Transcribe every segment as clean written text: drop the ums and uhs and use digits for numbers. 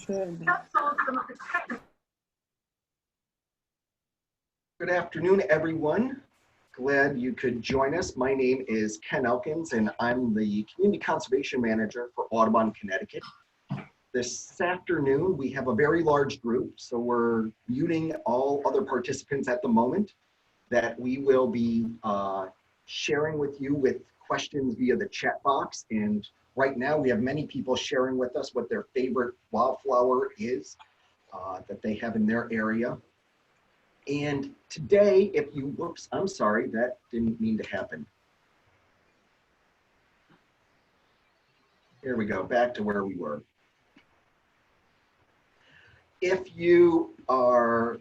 Good afternoon, everyone. Glad you could join us. My name is Ken Elkins, and I'm the Community Conservation Manager for Audubon, Connecticut. This afternoon, we have a very large group, so we're muting all other participants at the moment, that we will be sharing with you with questions via the chat box. And right now, we have many people sharing with us what their favorite wildflower is that they have in their area. And today, if you, whoops, I'm sorry, that didn't mean to happen. Here we go, back to where we were. If you are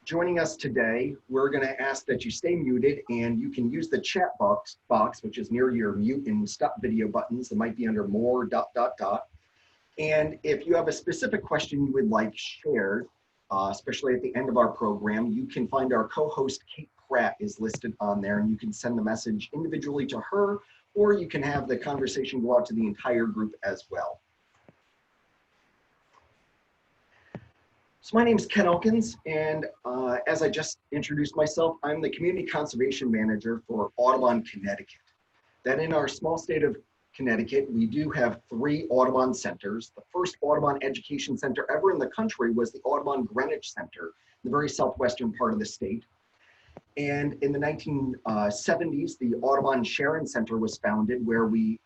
joining us today, we're going to ask that you stay muted, and you can use the chat box, which is near your mute and stop video buttons. It might be under more ... And if you have a specific question you would like shared, especially at the end of our program, you can find our co-host Kate Pratt is listed on there, and you can send the message individually to her, or you can have the conversation go out to the entire group as well. So my name is Ken Elkins, and as I just introduced myself, I'm the Community Conservation Manager for Audubon, Connecticut. That in our small state of Connecticut, we do have 3 Audubon centers. The first Audubon education center ever in the country was the Audubon Greenwich Center, in the very southwestern part of the state. And in the 1970s, the Audubon Sharon Center was founded, where we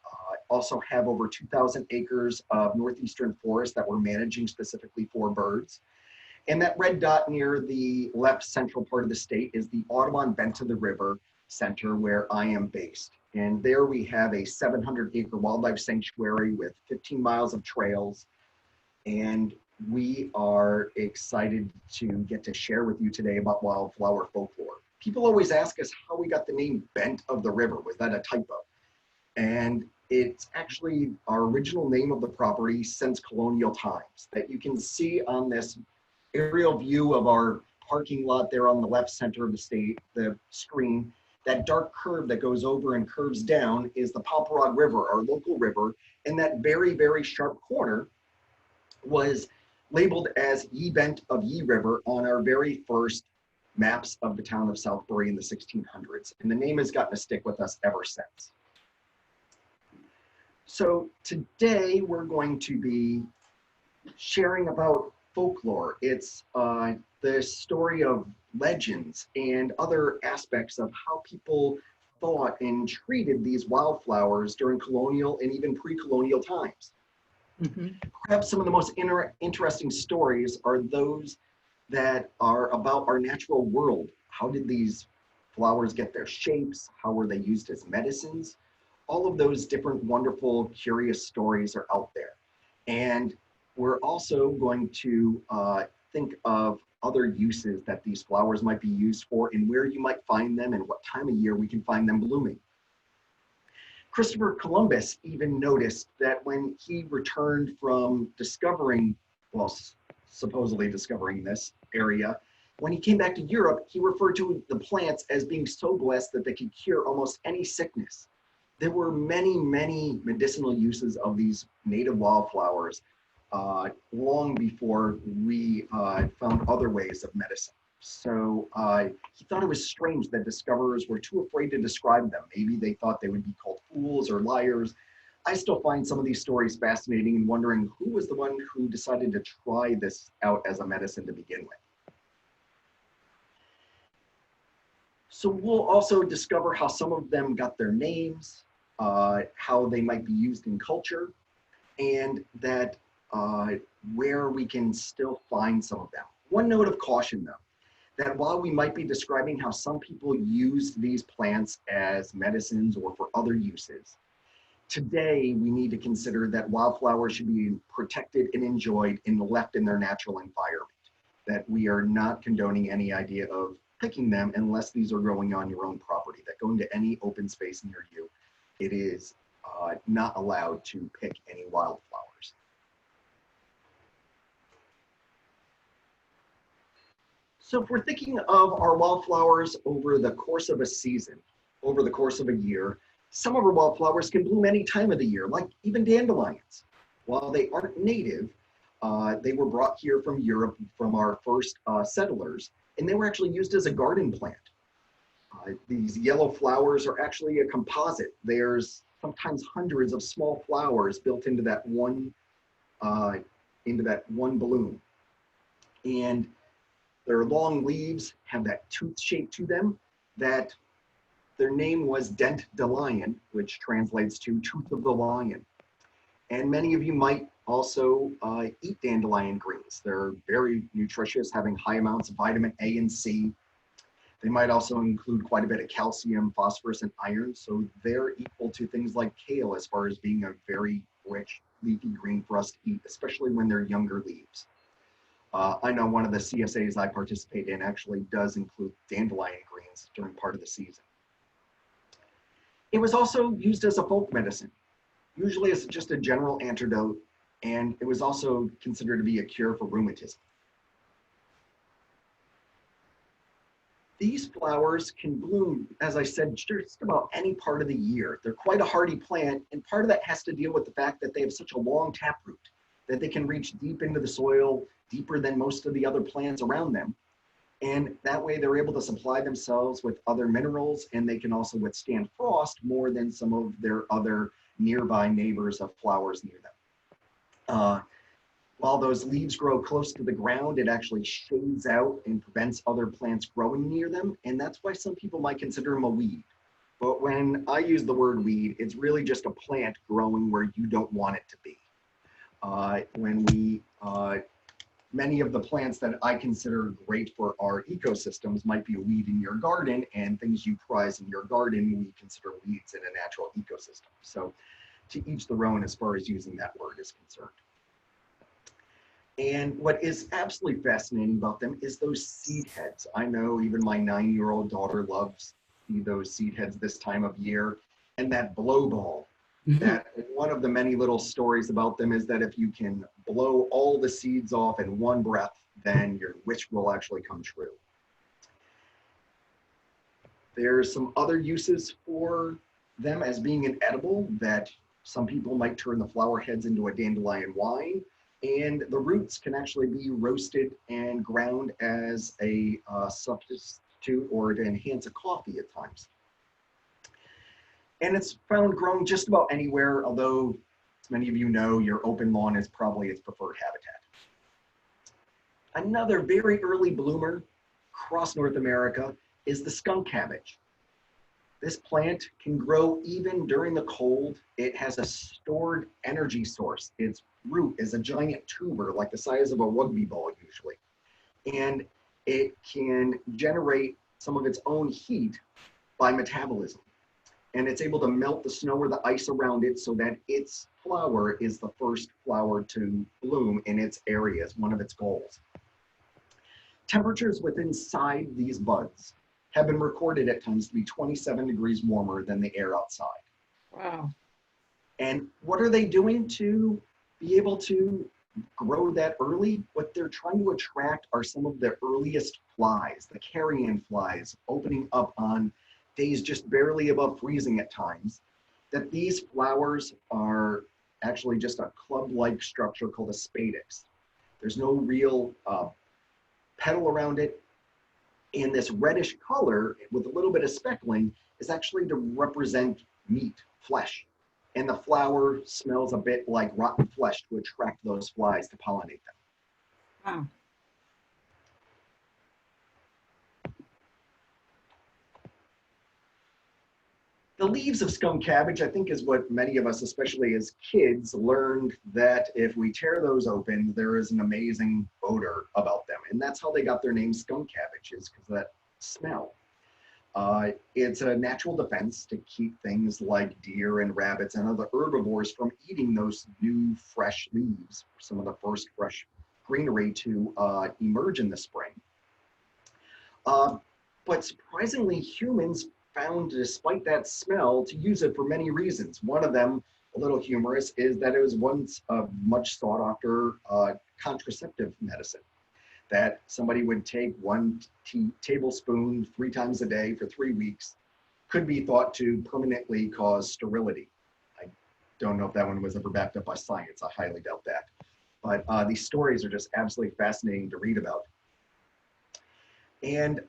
also have over 2,000 acres of northeastern forest that we're managing specifically for birds. And that red dot near the left central part of the state is the Audubon Bent to the River Center, where I am based. And there we have a 700-acre wildlife sanctuary with 15 miles of trails. And we are excited to get to share with you today about wildflower folklore. People always ask us how we got the name Bent of the River. Was that a typo? And it's actually our original name of the property since colonial times, that you can see on this aerial view of our parking lot there on the left center of the screen. That dark curve that goes over and curves down is the Paparag River, our local river, and that very, very sharp corner was labeled as Ye Bent of Ye River on our very first maps of the town of Southbury in the 1600s. And the name has gotten to stick with us ever since. So today we're going to be sharing about folklore. It's the story of legends and other aspects of how people thought and treated these wildflowers during colonial and even pre-colonial times. Perhaps some of the most interesting stories are those that are about our natural world. How did these flowers get their shapes? How were they used as medicines? All of those different wonderful, curious stories are out there. And we're also going to think of other uses that these flowers might be used for, and where you might find them and what time of year we can find them blooming. Christopher Columbus even noticed that when he returned from discovering, well, supposedly discovering this area, when he came back to Europe, he referred to the plants as being so blessed that they could cure almost any sickness. There were many, many medicinal uses of these native wildflowers long before we found other ways of medicine. So he thought it was strange that discoverers were too afraid to describe them. Maybe they thought they would be called fools or liars. I still find some of these stories fascinating and wondering who was the one who decided to try this out as a medicine to begin with. So we'll also discover how some of them got their names, how they might be used in culture, and that where we can still find some of them. One note of caution though, that while we might be describing how some people use these plants as medicines or for other uses, today we need to consider that wildflowers should be protected and enjoyed and left in their natural environment, that we are not condoning any idea of picking them unless these are growing on your own property, that go into any open space near you. It is not allowed to pick any wildflowers. So if we're thinking of our wildflowers over the course of a season, over the course of a year, some of our wildflowers can bloom any time of the year, like even dandelions. While they aren't native, they were brought here from Europe from our first settlers, and they were actually used as a garden plant. These yellow flowers are actually a composite. There's sometimes hundreds of small flowers built into that one bloom. And their long leaves have that tooth shape to them that their name was dent de lion, which translates to tooth of the lion. And many of you might also eat dandelion greens. They're very nutritious, having high amounts of vitamin A and C. They might also include quite a bit of calcium, phosphorus, and iron. So they're equal to things like kale as far as being a very rich leafy green for us to eat, especially when they're younger leaves. I know one of the CSAs I participate in actually does include dandelion greens during part of the season. It was also used as a folk medicine, usually as just a general antidote, and it was also considered to be a cure for rheumatism. These flowers can bloom, as I said, just about any part of the year. They're quite a hardy plant, and part of that has to deal with the fact that they have such a long taproot that they can reach deep into the soil, deeper than most of the other plants around them. And that way they're able to supply themselves with other minerals, and they can also withstand frost more than some of their other nearby neighbors of flowers near them. While those leaves grow close to the ground, it actually shades out and prevents other plants growing near them. And that's why some people might consider them a weed. But when I use the word weed, it's really just a plant growing where you don't want it to be. Many of the plants that I consider great for our ecosystems might be a weed in your garden, and things you prize in your garden, we consider weeds in a natural ecosystem. So to each their own as far as using that word is concerned. And what is absolutely fascinating about them is those seed heads. I know even my 9-year-old daughter loves those seed heads this time of year. And that blow ball, that one of the many little stories about them is that if you can blow all the seeds off in one breath, then your wish will actually come true. There's some other uses for them as being an edible, that some people might turn the flower heads into a dandelion wine. And the roots can actually be roasted and ground as a substitute or to enhance a coffee at times. And it's found growing just about anywhere, although, as many of you know, your open lawn is probably its preferred habitat. Another very early bloomer across North America is the skunk cabbage. This plant can grow even during the cold. It has a stored energy source. Its root is a giant tuber, like the size of a rugby ball usually. And it can generate some of its own heat by metabolism. And it's able to melt the snow or the ice around it so that its flower is the first flower to bloom in its area, is one of its goals. Temperatures within inside these buds have been recorded at times to be 27 degrees warmer than the air outside. Wow. And what are they doing to be able to grow that early? What they're trying to attract are some of the earliest flies, the carrion flies, opening up on days just barely above freezing at times, that these flowers are actually just a club-like structure called a spadix. There's no real petal around it. And this reddish color with a little bit of speckling is actually to represent meat, flesh. And the flower smells a bit like rotten flesh to attract those flies to pollinate them. Wow. The leaves of skunk cabbage, I think, is what many of us, especially as kids, learned that if we tear those open, there is an amazing odor about them. And that's how they got their name skunk cabbage, is because of that smell. It's a natural defense to keep things like deer and rabbits and other herbivores from eating those new fresh leaves, some of the first fresh greenery to emerge in the spring. But surprisingly, humans found, despite that smell, to use it for many reasons. One of them, a little humorous, is that it was once a much sought after contraceptive medicine, that somebody would take 1 tablespoon 3 times a day for 3 weeks, could be thought to permanently cause sterility. I Don't know if that one was ever backed up by science. I highly doubt that. But these stories are just absolutely fascinating to read about. And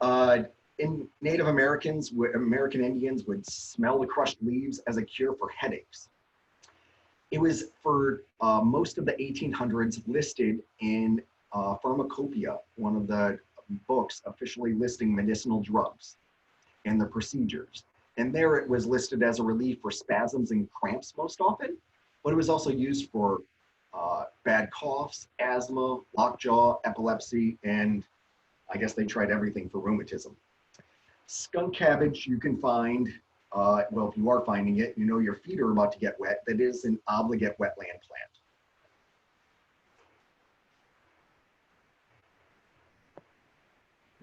in Native Americans, American Indians would smell the crushed leaves as a cure for headaches. It was for most of the 1800s listed in Pharmacopoeia, one of the books officially listing medicinal drugs and the procedures. And there it was listed as a relief for spasms and cramps most often, but it was also used for bad coughs, asthma, lockjaw, epilepsy, and I guess they tried everything for rheumatism. Skunk cabbage you can find, well, if you are finding it, you know your feet are about to get wet. That is an obligate wetland plant.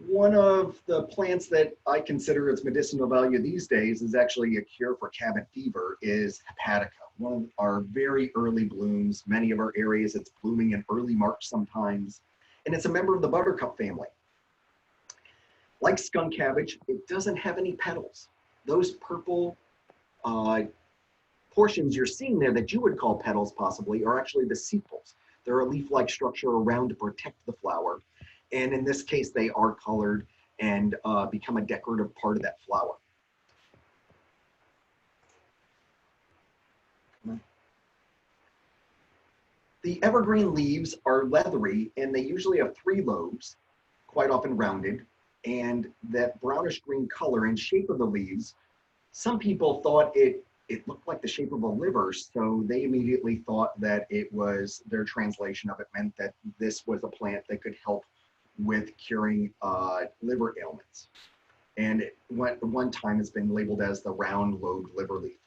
One of the plants that I consider its medicinal value these days is actually a cure for cabin fever is hepatica, one of our very early blooms. Many of our areas, it's blooming in early March sometimes, and it's a member of the buttercup family. Like skunk cabbage, it doesn't have any petals. Those purple portions you're seeing there that you would call petals possibly are actually the sepals. They're a leaf-like structure around to protect the flower. And in this case, they are colored and become a decorative part of that flower. The evergreen leaves are leathery and they usually have 3 lobes, quite often rounded, and that brownish green color and shape of the leaves, some people thought it looked like the shape of a liver, so they immediately thought that it was, their translation of it meant that this was a plant that could help with curing liver ailments. And it one time it's been labeled as the round lobed liver leaf.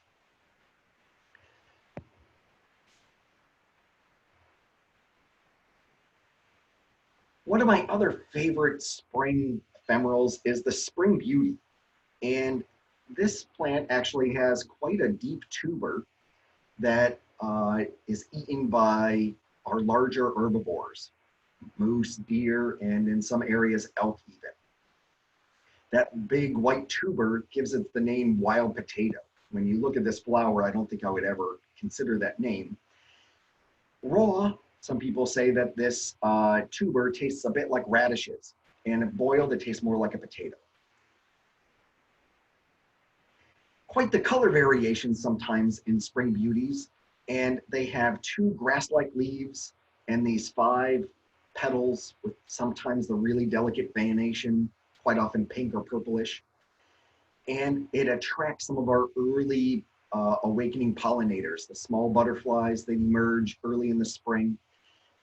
One of my other favorite spring ephemerals is the spring beauty. And this plant actually has quite a deep tuber that is eaten by our larger herbivores, moose, deer, and in some areas elk even. That big white tuber gives it the name wild potato. When you look at this flower, I don't think I would ever consider that name. Raw, some people say that this tuber tastes a bit like radishes, and if boiled, it tastes more like a potato. Quite the color variations sometimes in spring beauties, and they have 2 grass-like leaves and these 5 petals with sometimes the really delicate veination, quite often pink or purplish. And it attracts some of our early awakening pollinators, the small butterflies. They emerge early in the spring.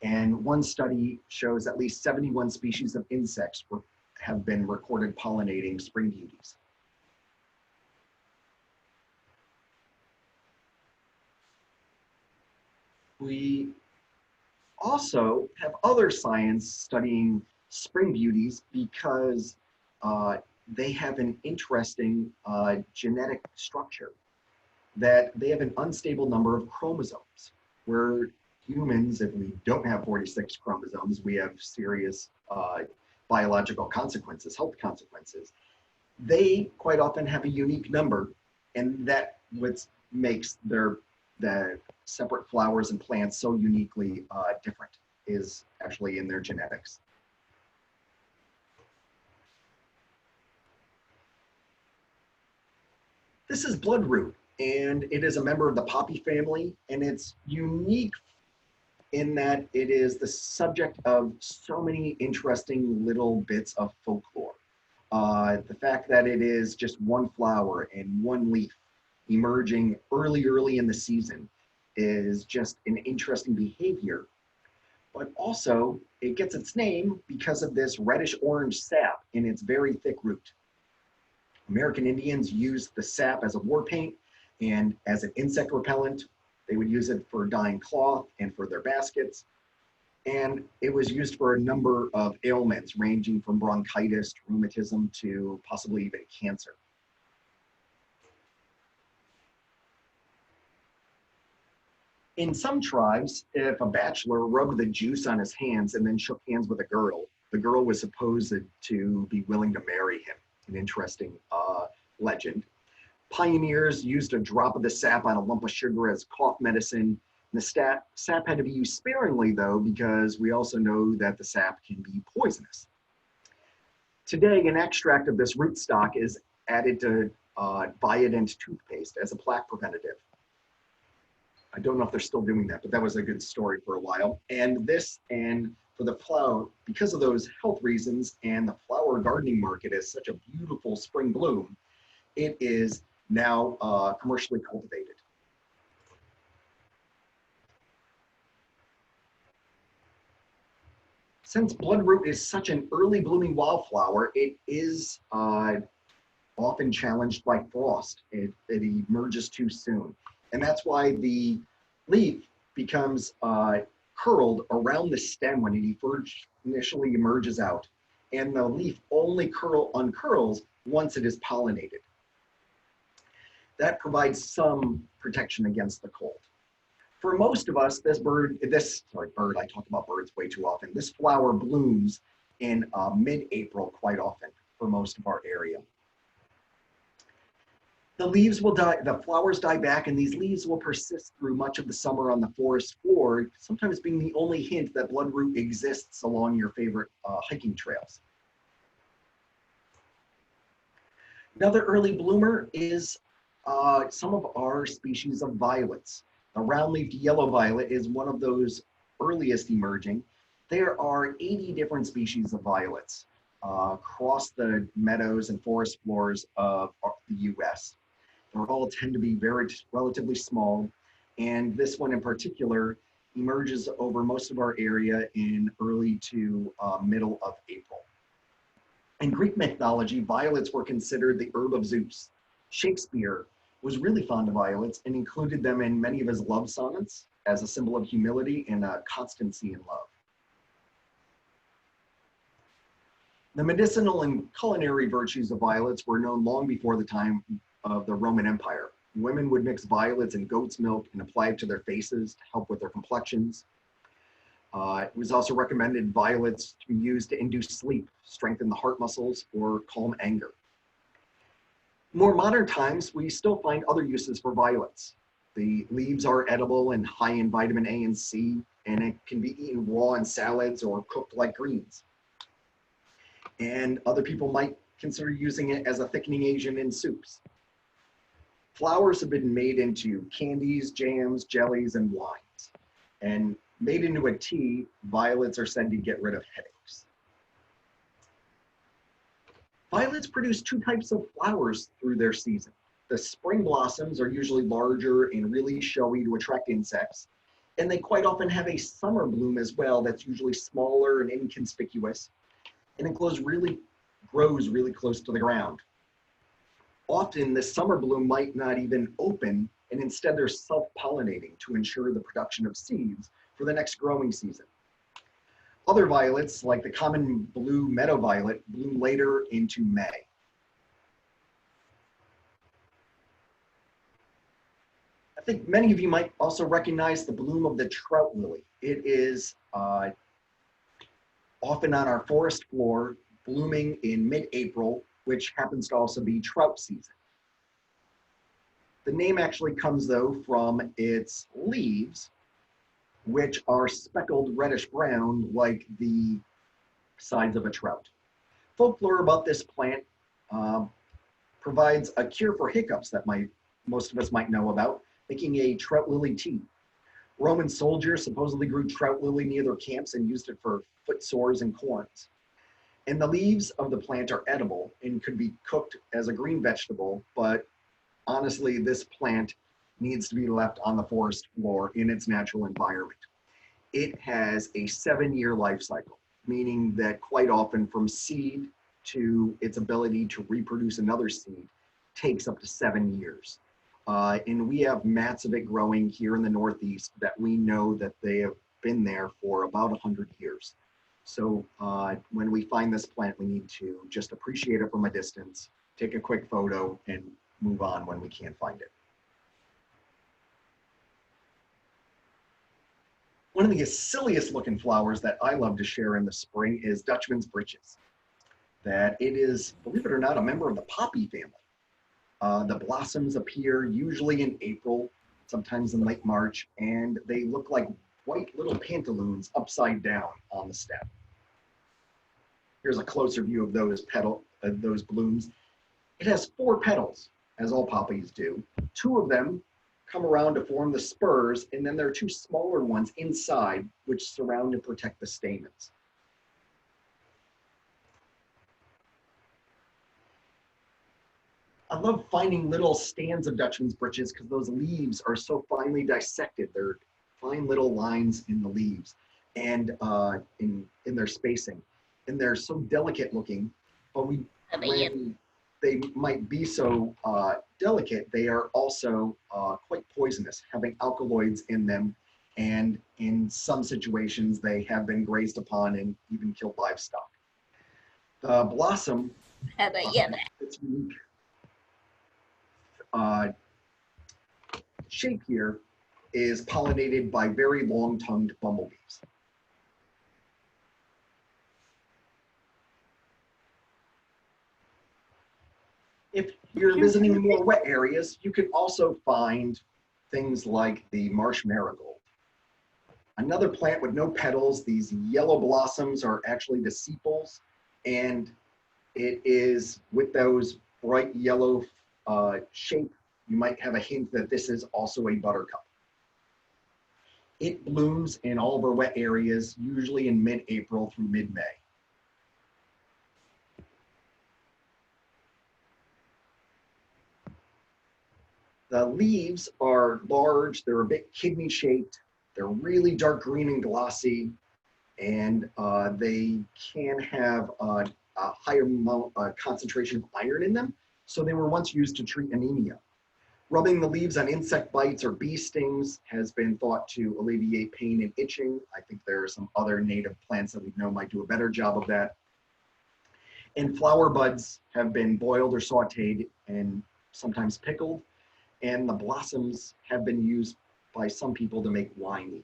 And one study shows at least 71 species of insects have been recorded pollinating spring beauties. We also have other science studying spring beauties because they have an interesting genetic structure, that they have an unstable number of chromosomes, where humans, if we don't have 46 chromosomes, we have serious biological consequences, health consequences. They quite often have a unique number, and that what makes the separate flowers and plants so uniquely different is actually in their genetics. This is bloodroot, and it is a member of the poppy family, and it's unique in that it is the subject of so many interesting little bits of folklore. The fact that it is just one flower and one leaf emerging early in the season is just an interesting behavior. But also, it gets its name because of this reddish-orange sap in its very thick root. American Indians used the sap as a war paint and as an insect repellent. They would use it for dyeing cloth and for their baskets. And it was used for a number of ailments, ranging from bronchitis to rheumatism to possibly even cancer. In some tribes, if a bachelor rubbed the juice on his hands and then shook hands with a girl, the girl was supposed to be willing to marry him. An interesting legend. Pioneers used a drop of the sap on a lump of sugar as cough medicine. The sap had to be used sparingly though, because we also know that the sap can be poisonous. Today, an extract of this rootstock is added to Biodent toothpaste as a plaque preventative. I don't know if they're still doing that, but that was a good story for a while. And for the flower, because of those health reasons and the flower gardening market is such a beautiful spring bloom, it is now commercially cultivated. Since bloodroot is such an early blooming wildflower, it is often challenged by frost. It emerges too soon. And that's why the leaf becomes curled around the stem when it initially emerges out. And the leaf only uncurls once it is pollinated. That provides some protection against the cold. For most of us, I talk about birds way too often. This flower blooms in mid-April quite often for most of our area. The leaves will die, the flowers die back, and these leaves will persist through much of the summer on the forest floor, sometimes being the only hint that bloodroot exists along your favorite hiking trails. Another early bloomer is some of our species of violets. The round-leafed yellow violet is one of those earliest emerging. There are 80 different species of violets across the meadows and forest floors of the US. They all tend to be relatively small, and this one in particular emerges over most of our area in early to middle of April. In Greek mythology, violets were considered the herb of Zeus. Shakespeare was really fond of violets and included them in many of his love sonnets as a symbol of humility and constancy in love. The medicinal and culinary virtues of violets were known long before the time of the Roman Empire. Women would mix violets in goat's milk and apply it to their faces to help with their complexions. It was also recommended violets to be used to induce sleep, strengthen the heart muscles, or calm anger. More modern times, we still find other uses for violets. The leaves are edible and high in vitamin A and C, and it can be eaten raw in salads or cooked like greens. And other people might consider using it as a thickening agent in soups. Flowers have been made into candies, jams, jellies, and wines. And made into a tea, violets are said to get rid of headaches. Violets produce two types of flowers through their season. The spring blossoms are usually larger and really showy to attract insects. And they quite often have a summer bloom as well that's usually smaller and inconspicuous. And it grows really close to the ground. Often the summer bloom might not even open, and instead they're self-pollinating to ensure the production of seeds for the next growing season. Other violets, like the common blue meadow violet, bloom later into May. I think many of you might also recognize the bloom of the trout lily. It is often on our forest floor, blooming in mid-April, which happens to also be trout season. The name actually comes though from its leaves, which are speckled reddish brown like the sides of a trout. Folklore about this plant provides a cure for hiccups that most of us might know about, making a trout lily tea. Roman soldiers supposedly grew trout lily near their camps and used it for foot sores and corns. And the leaves of the plant are edible and could be cooked as a green vegetable, but honestly, this plant needs to be left on the forest floor in its natural environment. It has a 7-year life cycle, meaning that quite often from seed to its ability to reproduce another seed takes up to 7 years. And we have mats of it growing here in the Northeast that we know that they have been there for about 100 years. So when we find this plant, we need to just appreciate it from a distance, take a quick photo, and move on when we can't find it. One of the silliest looking flowers that I love to share in the spring is Dutchman's breeches. That it is, believe it or not, a member of the poppy family. The blossoms appear usually in April, sometimes in late March, and they look like white little pantaloons upside down on the stem. Here's a closer view of those blooms. It has 4 petals, as all poppies do. 2 of them come around to form the spurs, and then there are 2 smaller ones inside which surround and protect the stamens. I love finding little stands of Dutchman's breeches because those leaves are so finely dissected. They're fine little lines in the leaves and in their spacing. And they're so delicate looking, but when they might be so delicate, they are also quite poisonous, having alkaloids in them. And in some situations, they have been grazed upon and even killed livestock. The blossom, its unique shape here is pollinated by very long-tongued bumblebees. If you're visiting more wet areas, you can also find things like the marsh marigold. Another plant with no petals. These yellow blossoms are actually the sepals, and it is with those bright yellow shape, you might have a hint that this is also a buttercup. It blooms in all of our wet areas, usually in mid-April through mid-May. The leaves are large, they're a bit kidney-shaped, they're really dark green and glossy, and they can have a higher concentration of iron in them, so they were once used to treat anemia. Rubbing the leaves on insect bites or bee stings has been thought to alleviate pain and itching. I think there are some other native plants that we know might do a better job of that. And flower buds have been boiled or sauteed and sometimes pickled. And the blossoms have been used by some people to make wine even.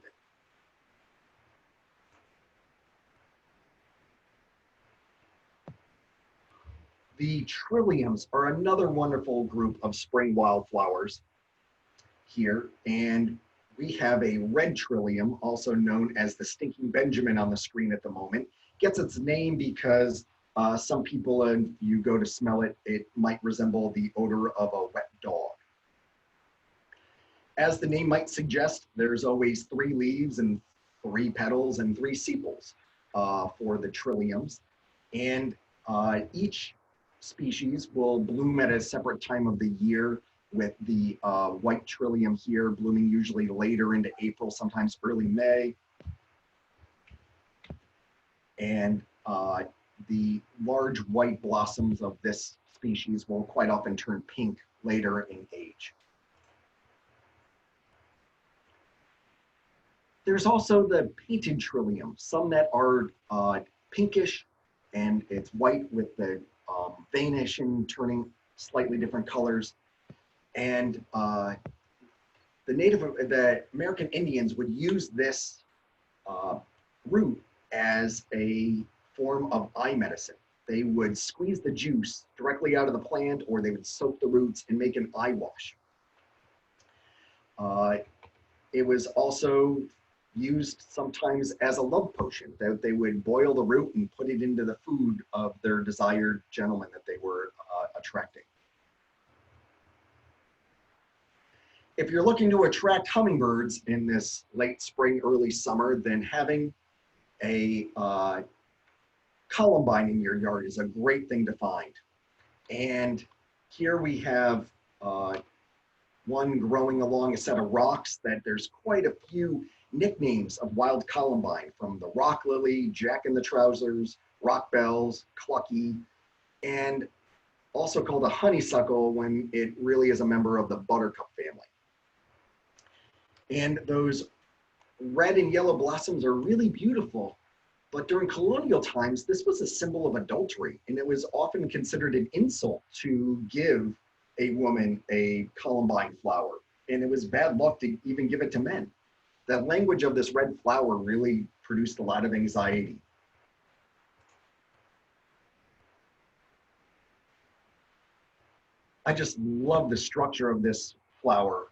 The trilliums are another wonderful group of spring wildflowers here. And we have a red trillium, also known as the stinking Benjamin on the screen at the moment. Gets its name because some people, if you go to smell it, it might resemble the odor of a wet dog. As the name might suggest, there's always 3 leaves and 3 petals and 3 sepals for the trilliums. And each species will bloom at a separate time of the year, with the white trillium here blooming usually later into April, sometimes early May. And the large white blossoms of this species will quite often turn pink later in age. There's also the painted trillium, some that are pinkish, and it's white with the veination turning slightly different colors. And the American Indians would use this root as a form of eye medicine. They would squeeze the juice directly out of the plant, or they would soak the roots and make an eye wash. It was also used sometimes as a love potion, that they would boil the root and put it into the food of their desired gentleman that they were attracting. If you're looking to attract hummingbirds in this late spring, early summer, then having a columbine in your yard is a great thing to find. And here we have one growing along a set of rocks that there's quite a few nicknames of wild columbine, from the rock lily, jack in the trousers, rock bells, clucky, and also called a honeysuckle when it really is a member of the buttercup family. And those red and yellow blossoms are really beautiful, but during colonial times, this was a symbol of adultery, and it was often considered an insult to give a woman a columbine flower, and it was bad luck to even give it to men. The language of this red flower really produced a lot of anxiety. I just love the structure of this flower.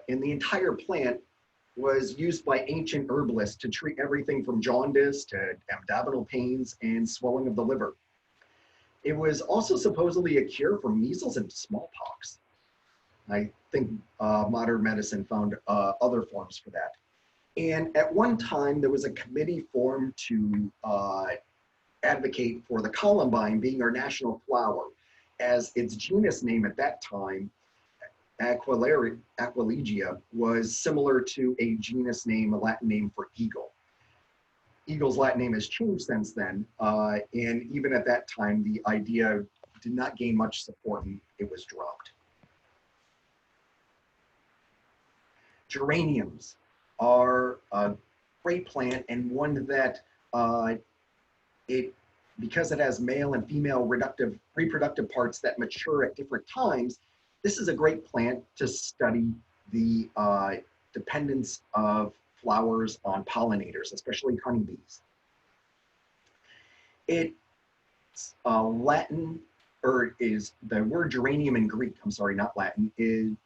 And the entire plant was used by ancient herbalists to treat everything from jaundice to abdominal pains and swelling of the liver. It was also supposedly a cure for measles and smallpox. I think modern medicine found other forms for that. And at one time, there was a committee formed to advocate for the columbine being our national flower, as its genus name at that time, Aquilegia, was similar to a genus name, a Latin name for eagle. Eagle's Latin name has changed since then, and even at that time, the idea did not gain much support and it was dropped. Geraniums are a great plant and one that because it has male and female reproductive parts that mature at different times, this is a great plant to study the dependence of flowers on pollinators, especially honeybees. It's Latin, or is the word geranium in Greek, I'm sorry, not Latin,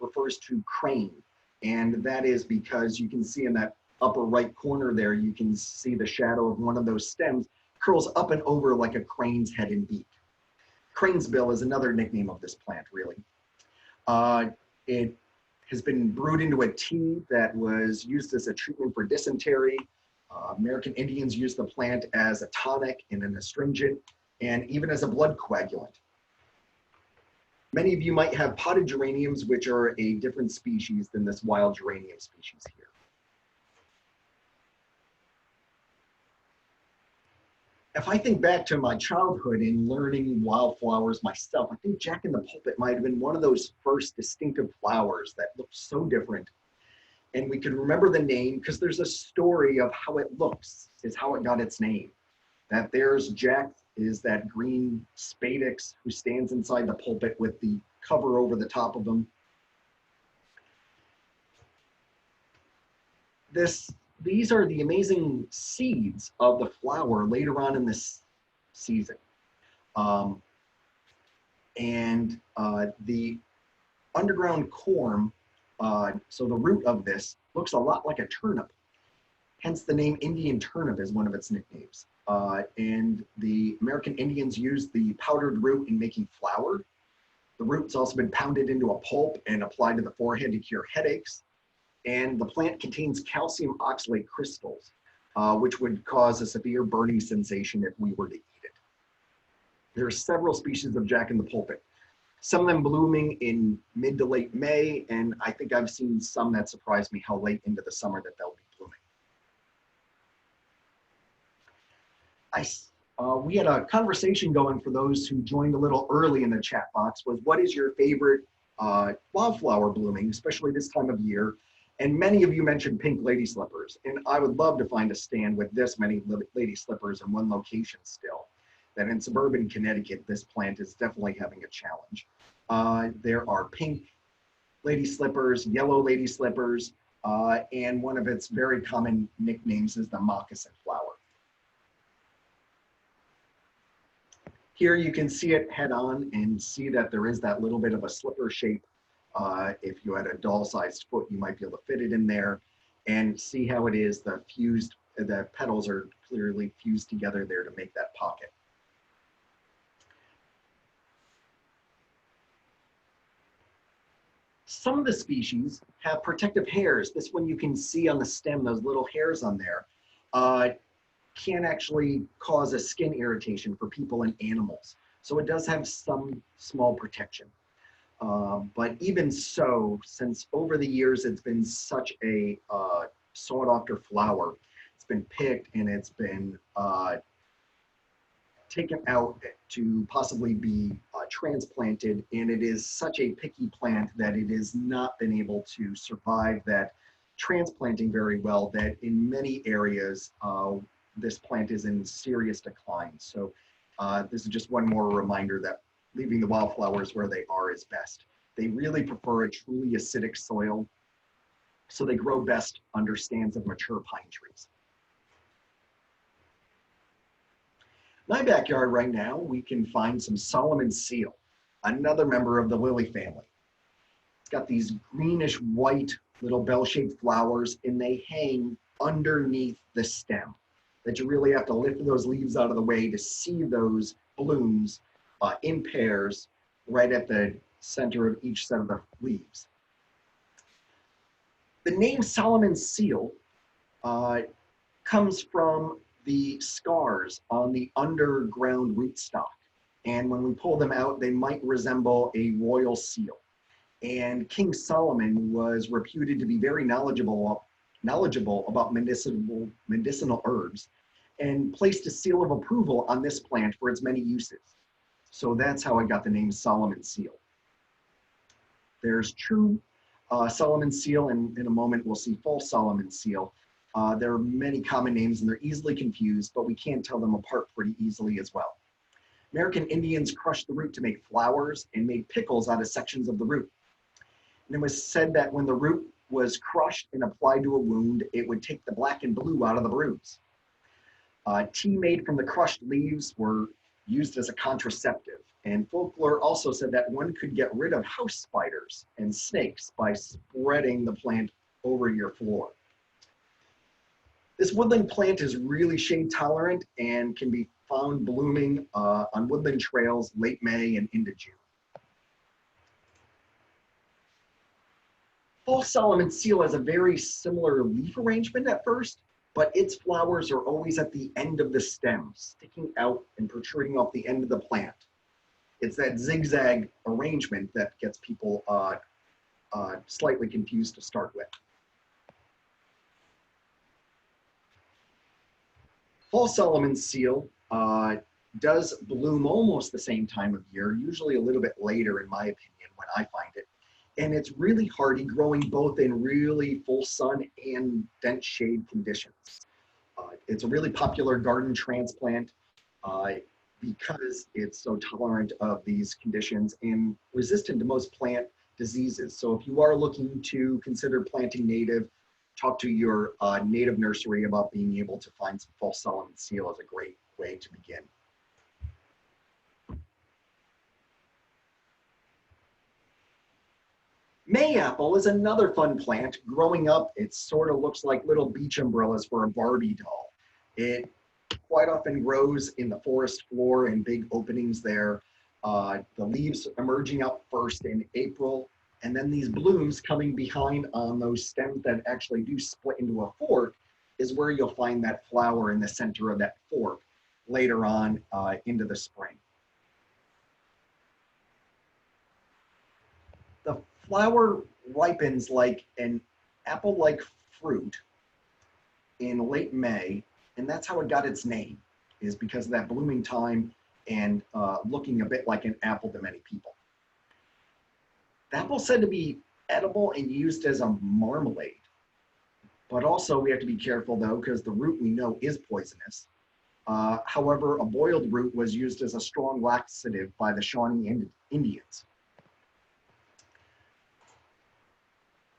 refers to crane. And that is because you can see in that upper right corner there, you can see the shadow of one of those stems curls up and over like a crane's head and beak. Crane's bill is another nickname of this plant, really. It has been brewed into a tea that was used as a treatment for dysentery. American Indians used the plant as a tonic and an astringent, and even as a blood coagulant. Many of you might have potted geraniums, which are a different species than this wild geranium species here. If I think back to my childhood in learning wildflowers myself, I think Jack in the Pulpit might have been one of those first distinctive flowers that looked so different. And we could remember the name because there's a story of how it looks, is how it got its name. That there's Jack is that green spadix who stands inside the pulpit with the cover over the top of him. These are the amazing seeds of the flower later on in this season. The underground corm, so the root of this looks a lot like a turnip. Hence the name Indian turnip is one of its nicknames. And the American Indians used the powdered root in making flour. The root's also been pounded into a pulp and applied to the forehead to cure headaches. And the plant contains calcium oxalate crystals, which would cause a severe burning sensation if we were to eat it. There are several species of Jack in the Pulpit, some of them blooming in mid to late May, and I think I've seen some that surprised me how late into the summer that they'll be blooming. We had a conversation going for those who joined a little early in the chat box was, what is your favorite wildflower blooming, especially this time of year? And many of you mentioned pink lady slippers, and I would love to find a stand with this many lady slippers in one location still. That in suburban Connecticut, this plant is definitely having a challenge. There are pink lady slippers, yellow lady slippers, and one of its very common nicknames is the moccasin flower. Here you can see it head on and see that there is that little bit of a slipper shape. If you had a doll-sized foot, you might be able to fit it in there and see how it is the petals are clearly fused together there to make that pocket. Some of the species have protective hairs. This one you can see on the stem, those little hairs on there, can actually cause a skin irritation for people and animals. So it does have some small protection. But even so, since over the years it's been such a sought-after flower, it's been picked and it's been taken out to possibly be transplanted, and it is such a picky plant that it has not been able to survive that transplanting very well, that in many areas this plant is in serious decline. So this is just one more reminder that leaving the wildflowers where they are is best. They really prefer a truly acidic soil, so they grow best under stands of mature pine trees. My backyard right now, we can find some Solomon seal. another member of the lily family. It's got these greenish white little bell-shaped flowers, and they hang underneath the stem, that you really have to lift those leaves out of the way to see those blooms in pairs right at the center of each set of the leaves. The name Solomon's seal comes from the scars on the underground rootstock. And when we pull them out, they might resemble a royal seal. And King Solomon was reputed to be very knowledgeable about medicinal herbs, and placed a seal of approval on this plant for its many uses. So that's how I got the name Solomon's seal. There's true Solomon's seal, and in a moment we'll see false Solomon's seal. There are many common names and they're easily confused, but we can tell them apart pretty easily as well. American Indians crushed the root to make flowers and made pickles out of sections of the root. And it was said that when the root was crushed and applied to a wound, it would take the black and blue out of the bruise. Tea made from the crushed leaves were used as a contraceptive. And folklore also said that one could get rid of house spiders and snakes by spreading the plant over your floor. This woodland plant is really shade tolerant and can be found blooming on woodland trails late May and into June. False Solomon's seal has a very similar leaf arrangement at first, but its flowers are always at the end of the stem, sticking out and protruding off the end of the plant. It's that zigzag arrangement that gets people slightly confused to start with. False Solomon's seal does bloom almost the same time of year, usually a little bit later in my opinion when I find it. And it's really hardy, growing both in really full sun and dense shade conditions. It's a really popular garden transplant because it's so tolerant of these conditions and resistant to most plant diseases. So if you are looking to consider planting native, talk to your native nursery about being able to find some false Solomon's seal as a great way to begin. Mayapple is another fun plant. Growing up, it sort of looks like little beach umbrellas for a Barbie doll. It quite often grows in the forest floor in big openings there. The leaves emerging out first in April, and then these blooms coming behind on those stems that actually do split into a fork is where you'll find that flower in the center of that fork later on into the spring. The flower ripens like an apple-like fruit in late May, and that's how it got its name, is because of that blooming time and looking a bit like an apple to many people. The apple is said to be edible and used as a marmalade, but also we have to be careful though, because the root we know is poisonous. However, a boiled root was used as a strong laxative by the Shawnee Indians.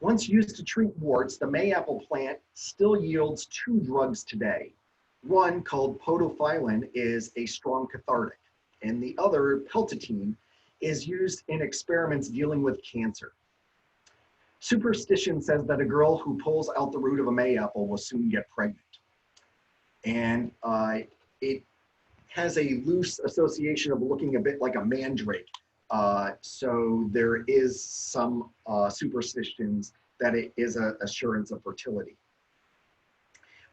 Once used to treat warts, the mayapple plant still yields two drugs today. One, called podophyllin, is a strong cathartic, and the other, peltitine, is used in experiments dealing with cancer. Superstition says that a girl who pulls out the root of a mayapple will soon get pregnant. And it has a loose association of looking a bit like a mandrake. So there is some superstitions that it is an assurance of fertility.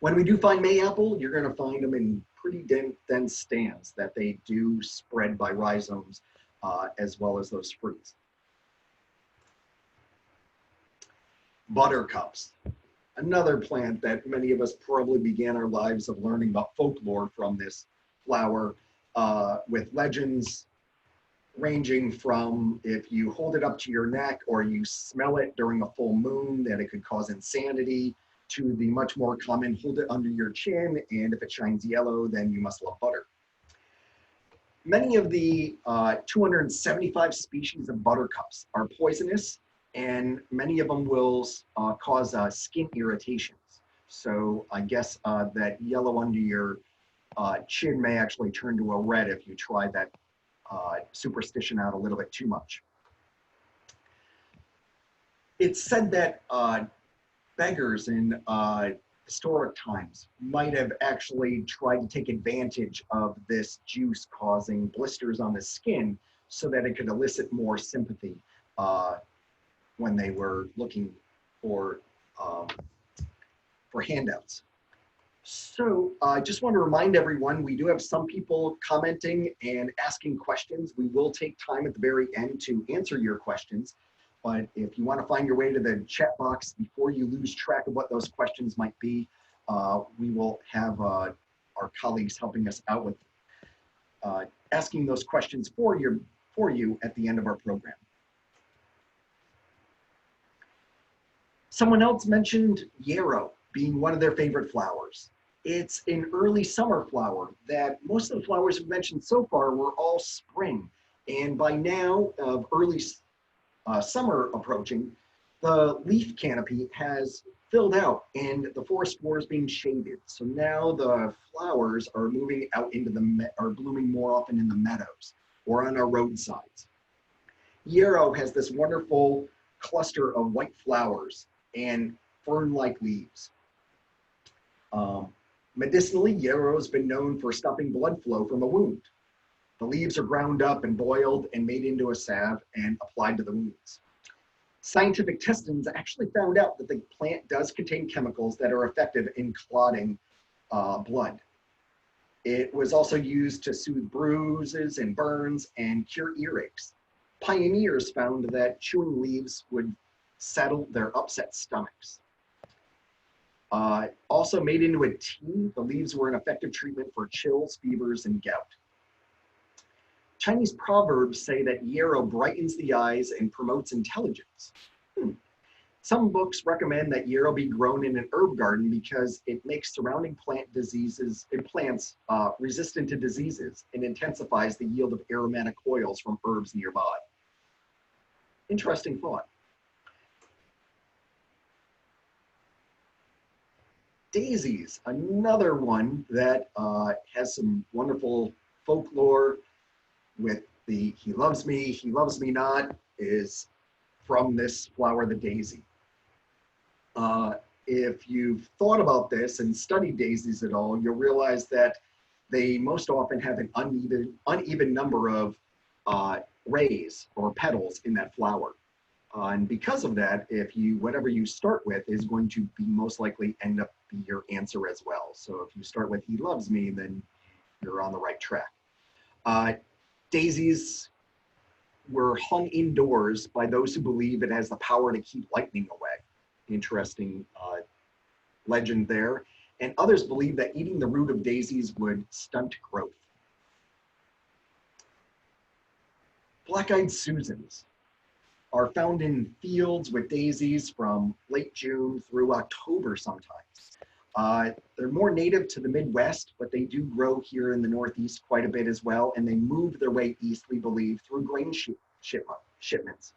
When we do find mayapple, you're going to find them in pretty dense stands that they do spread by rhizomes as well as those fruits. Buttercups, another plant that many of us probably began our lives of learning about folklore from this flower, with legends ranging from if you hold it up to your neck or you smell it during a full moon that it could cause insanity, to the much more common hold it under your chin, and if it shines yellow, then you must love butter. Many of the 275 species of buttercups are poisonous, and many of them will cause skin irritations. So I guess that yellow under your chin may actually turn to a red if you try that superstition out a little bit too much. It's said that beggars in historic times might have actually tried to take advantage of this juice causing blisters on the skin so that it could elicit more sympathy when they were looking for handouts. So I just want to remind everyone, we do have some people commenting and asking questions. We will take time at the very end to answer your questions. But if you want to find your way to the chat box before you lose track of what those questions might be, we will have our colleagues helping us out with asking those questions for you at the end of our program. Someone else mentioned yarrow being one of their favorite flowers. It's an early summer flower that most of the flowers we've mentioned so far were all spring. And by now, of early summer approaching, the leaf canopy has filled out and the forest floor is being shaded. So now the flowers are moving out into are blooming more often in the meadows or on our roadsides. Yarrow has this wonderful cluster of white flowers and fern-like leaves. Medicinally, yarrow has been known for stopping blood flow from a wound. The leaves are ground up and boiled and made into a salve and applied to the wounds. Scientific testings actually found out that the plant does contain chemicals that are effective in clotting blood. It was also used to soothe bruises and burns and cure earaches. Pioneers found that chewing leaves would settle their upset stomachs. Also made into a tea, the leaves were an effective treatment for chills, fevers, and gout. Chinese proverbs say that yarrow brightens the eyes and promotes intelligence. Some books recommend that yarrow be grown in an herb garden because it makes surrounding plants resistant to diseases and intensifies the yield of aromatic oils from herbs nearby. Interesting thought. Daisies, another one that has some wonderful folklore with the he loves me not, is from this flower, the daisy. If you've thought about this and studied daisies at all, you'll realize that they most often have an uneven number of rays or petals in that flower. And because of that, whatever you start with is going to be most likely end up be your answer as well. So if you start with he loves me, then you're on the right track. Daisies were hung indoors by those who believe it has the power to keep lightning away. Interesting legend there. And others believe that eating the root of daisies would stunt growth. Black-eyed Susans are found in fields with daisies from late June through October sometimes. They're more native to the Midwest, but they do grow here in the Northeast quite a bit as well, and they move their way east, we believe, through grain shipments.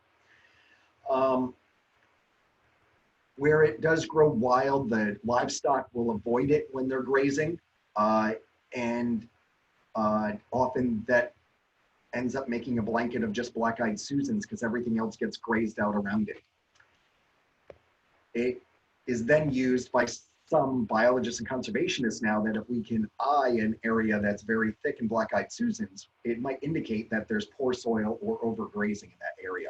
Where it does grow wild, the livestock will avoid it when they're grazing, and often that ends up making a blanket of just black-eyed Susans because everything else gets grazed out around it. It is then used by some biologists and conservationists now that if we can eye an area that's very thick in black-eyed Susans, it might indicate that there's poor soil or overgrazing in that area.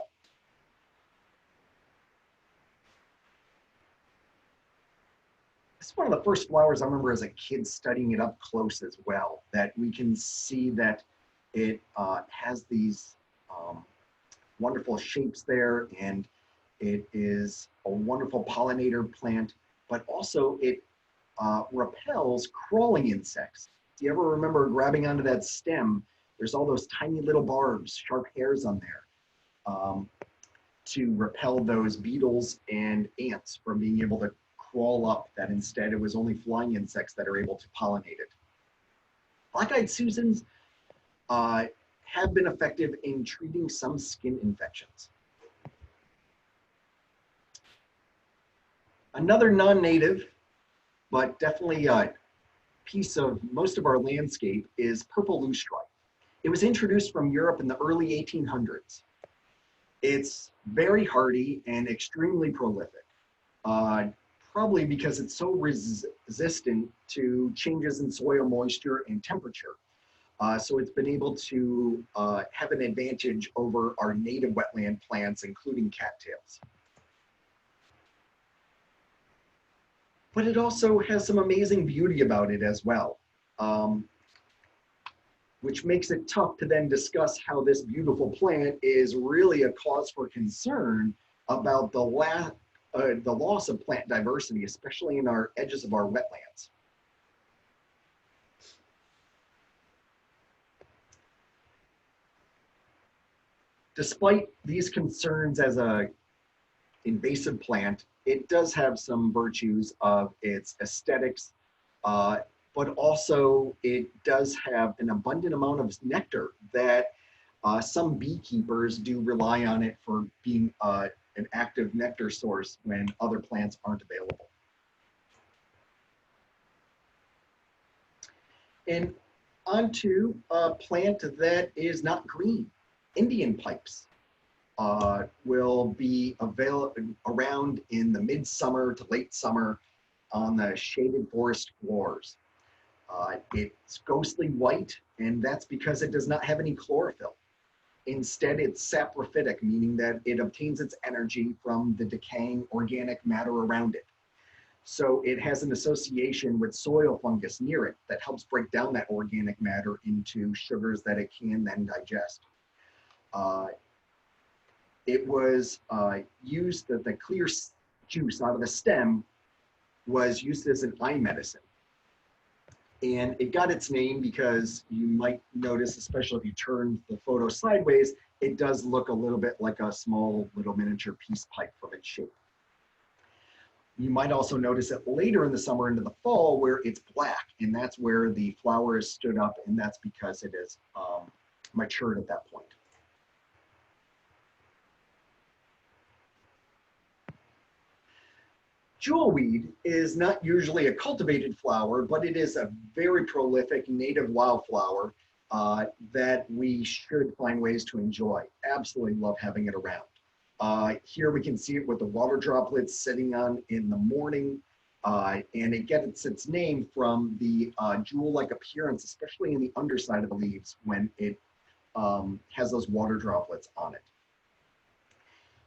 This is one of the first flowers I remember as a kid studying it up close as well, that we can see that it has these wonderful shapes there, and it is a wonderful pollinator plant, but also it repels crawling insects. Do you ever remember grabbing onto that stem? There's all those tiny little barbs, sharp hairs on there to repel those beetles and ants from being able to crawl up, that instead it was only flying insects that are able to pollinate it. Black-eyed Susans have been effective in treating some skin infections. Another non-native, but definitely a piece of most of our landscape, is purple loosestrife. It was introduced from Europe in the early 1800s. It's very hardy and extremely prolific, probably because it's so resistant to changes in soil moisture and temperature. So it's been able to have an advantage over our native wetland plants, including cattails. But it also has some amazing beauty about it as well, which makes it tough to then discuss how this beautiful plant is really a cause for concern about the loss of plant diversity, especially in our edges of our wetlands. Despite these concerns as an invasive plant, it does have some virtues of its aesthetics, but also it does have an abundant amount of nectar that some beekeepers do rely on it for being an active nectar source when other plants aren't available. And onto a plant that is not green. Indian pipes will be around in the midsummer to late summer on the shaded forest floors. It's ghostly white, and that's because it does not have any chlorophyll. Instead, it's saprophytic, meaning that it obtains its energy from the decaying organic matter around it. So it has an association with soil fungus near it that helps break down that organic matter into sugars that it can then digest. It was used that the clear juice out of the stem was used as an eye medicine. And it got its name because you might notice, especially if you turn the photo sideways, it does look a little bit like a small little miniature peace pipe from its shape. You might also notice it later in the summer into the fall where it's black, and that's where the flower is stood up, and that's because it is matured at that point. Jewelweed is not usually a cultivated flower, but it is a very prolific native wildflower that we should find ways to enjoy. Absolutely love having it around. Here we can see it with the water droplets sitting on in the morning, and it gets its name from the jewel-like appearance, especially in the underside of the leaves when it has those water droplets on it.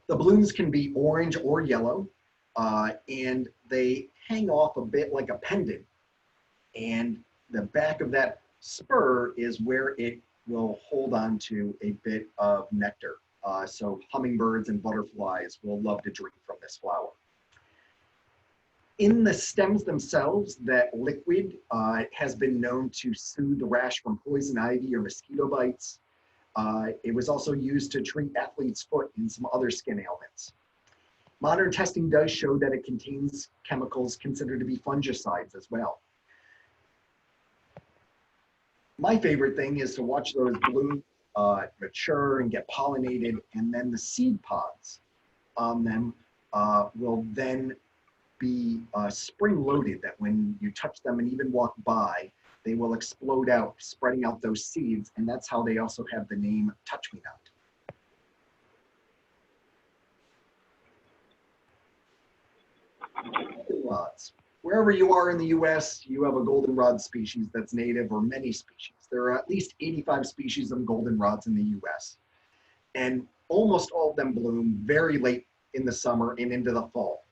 The blooms can be orange or yellow. And they hang off a bit like a pendant. And the back of that spur is where it will hold on to a bit of nectar. So hummingbirds and butterflies will love to drink from this flower. In the stems themselves, that liquid has been known to soothe the rash from poison ivy or mosquito bites. It was also used to treat athlete's foot and some other skin ailments. Modern testing does show that it contains chemicals considered to be fungicides as well. My favorite thing is to watch those blooms mature and get pollinated, and then the seed pods on them will then be spring loaded, that when you touch them and even walk by, they will explode out, spreading out those seeds, and that's how they also have the name Touch Me Not. Goldenrods. Wherever you are in the US, you have a goldenrod species that's native, or many species. There are at least 85 species of goldenrods in the US. And almost all of them bloom very late in the summer and into the fall.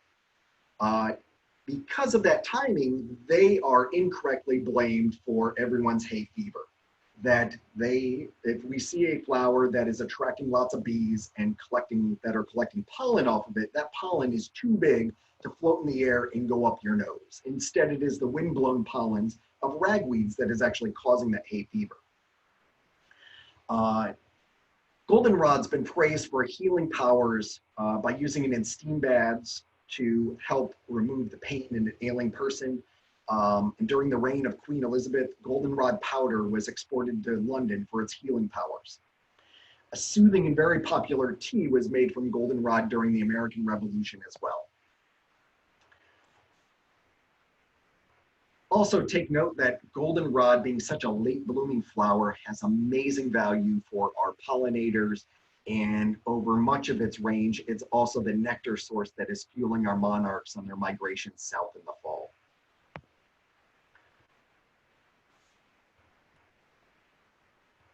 Because of that timing, they are incorrectly blamed for everyone's hay fever. That if we see a flower that is attracting lots of bees and that are collecting pollen off of it, that pollen is too big to float in the air and go up your nose. Instead, it is the windblown pollens of ragweeds that is actually causing that hay fever. Goldenrod's been praised for healing powers by using it in steam baths to help remove the pain in an ailing person. And during the reign of Queen Elizabeth, goldenrod powder was exported to London for its healing powers. A soothing and very popular tea was made from goldenrod during the American Revolution as well. Also take note that goldenrod, being such a late blooming flower, has amazing value for our pollinators, and over much of its range, it's also the nectar source that is fueling our monarchs on their migrations south in the fall.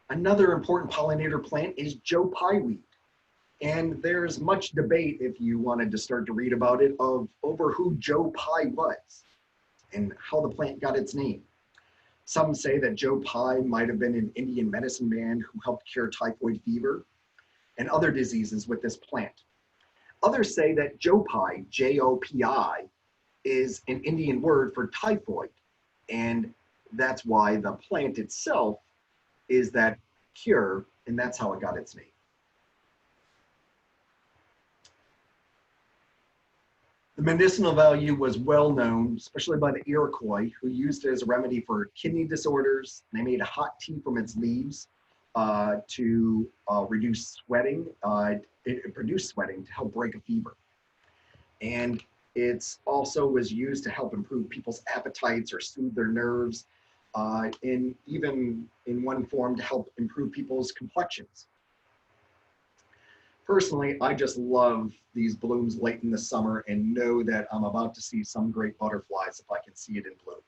Another important pollinator plant is Joe Pye weed. And there's much debate, if you wanted to start to read about it, over who Joe Pye was and how the plant got its name. Some say that Joe Pye might have been an Indian medicine man who helped cure typhoid fever and other diseases with this plant. Others say that Joe Pye, J-O-P-I, is an Indian word for typhoid, and that's why the plant itself is that cure, and that's how it got its name. The medicinal value was well known, especially by the Iroquois, who used it as a remedy for kidney disorders. They made a hot tea from its leaves to reduce sweating. It produced sweating to help break a fever. And it also was used to help improve people's appetites or soothe their nerves, and even in one form to help improve people's complexions. Personally, I just love these blooms late in the summer and know that I'm about to see some great butterflies if I can see it in bloom.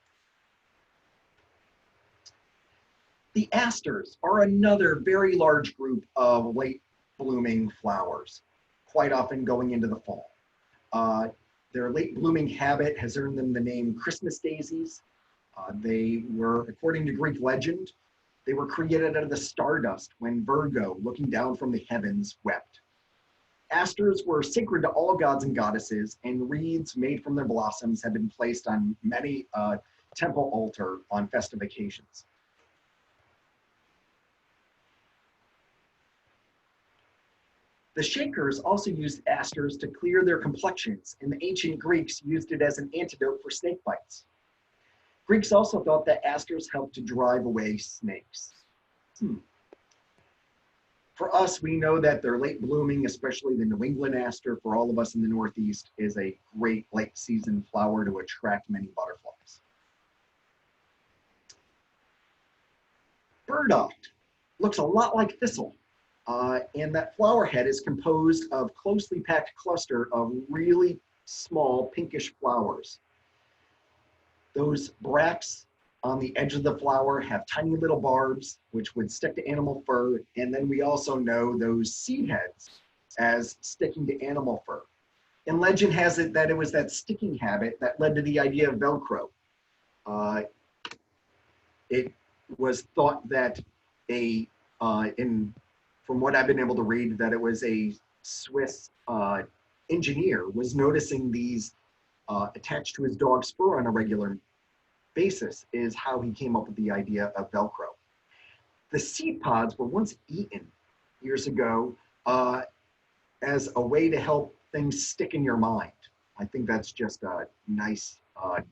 The asters are another very large group of late blooming flowers, quite often going into the fall. Their late blooming habit has earned them the name Christmas daisies. They were, according to Greek legend, they were created out of the stardust when Virgo, looking down from the heavens, wept. Asters were sacred to all gods and goddesses, and wreaths made from their blossoms have been placed on many temple altar on festive occasions. The Shakers also used asters to clear their complexions, and the ancient Greeks used it as an antidote for snake bites. Greeks also thought that asters helped to drive away snakes. For us, we know that they're late blooming, especially the New England aster. For all of us in the Northeast, is a great late season flower to attract many butterflies. Burdock looks a lot like thistle, and that flower head is composed of closely packed cluster of really small pinkish flowers. Those bracts on the edge of the flower have tiny little barbs, which would stick to animal fur. And then we also know those seed heads as sticking to animal fur. And legend has it that it was that sticking habit that led to the idea of Velcro. It was thought that from what I've been able to read, that it was a Swiss engineer was noticing these attached to his dog's fur on a regular basis, is how he came up with the idea of Velcro. The seed pods were once eaten years ago as a way to help things stick in your mind. I think that's just a nice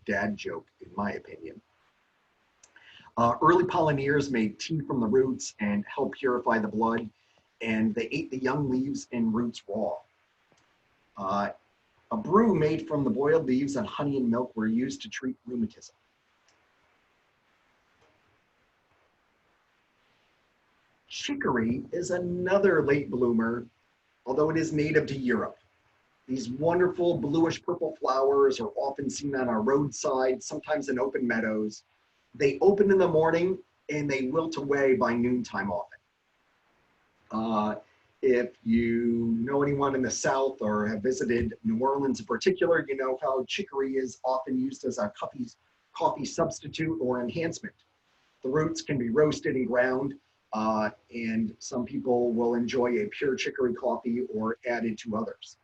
dad joke, in my opinion. Early pollinators made tea from the roots and helped purify the blood, and they ate the young leaves and roots raw. A brew made from the boiled leaves and honey and milk were used to treat rheumatism. Chicory is another late bloomer, although it is native to Europe. These wonderful bluish purple flowers are often seen on our roadside, sometimes in open meadows. They open in the morning and they wilt away by noontime often. If you know anyone in the South or have visited New Orleans in particular, you know how chicory is often used as a coffee substitute or enhancement. The roots can be roasted and ground, and some people will enjoy a pure chicory coffee or add it to others.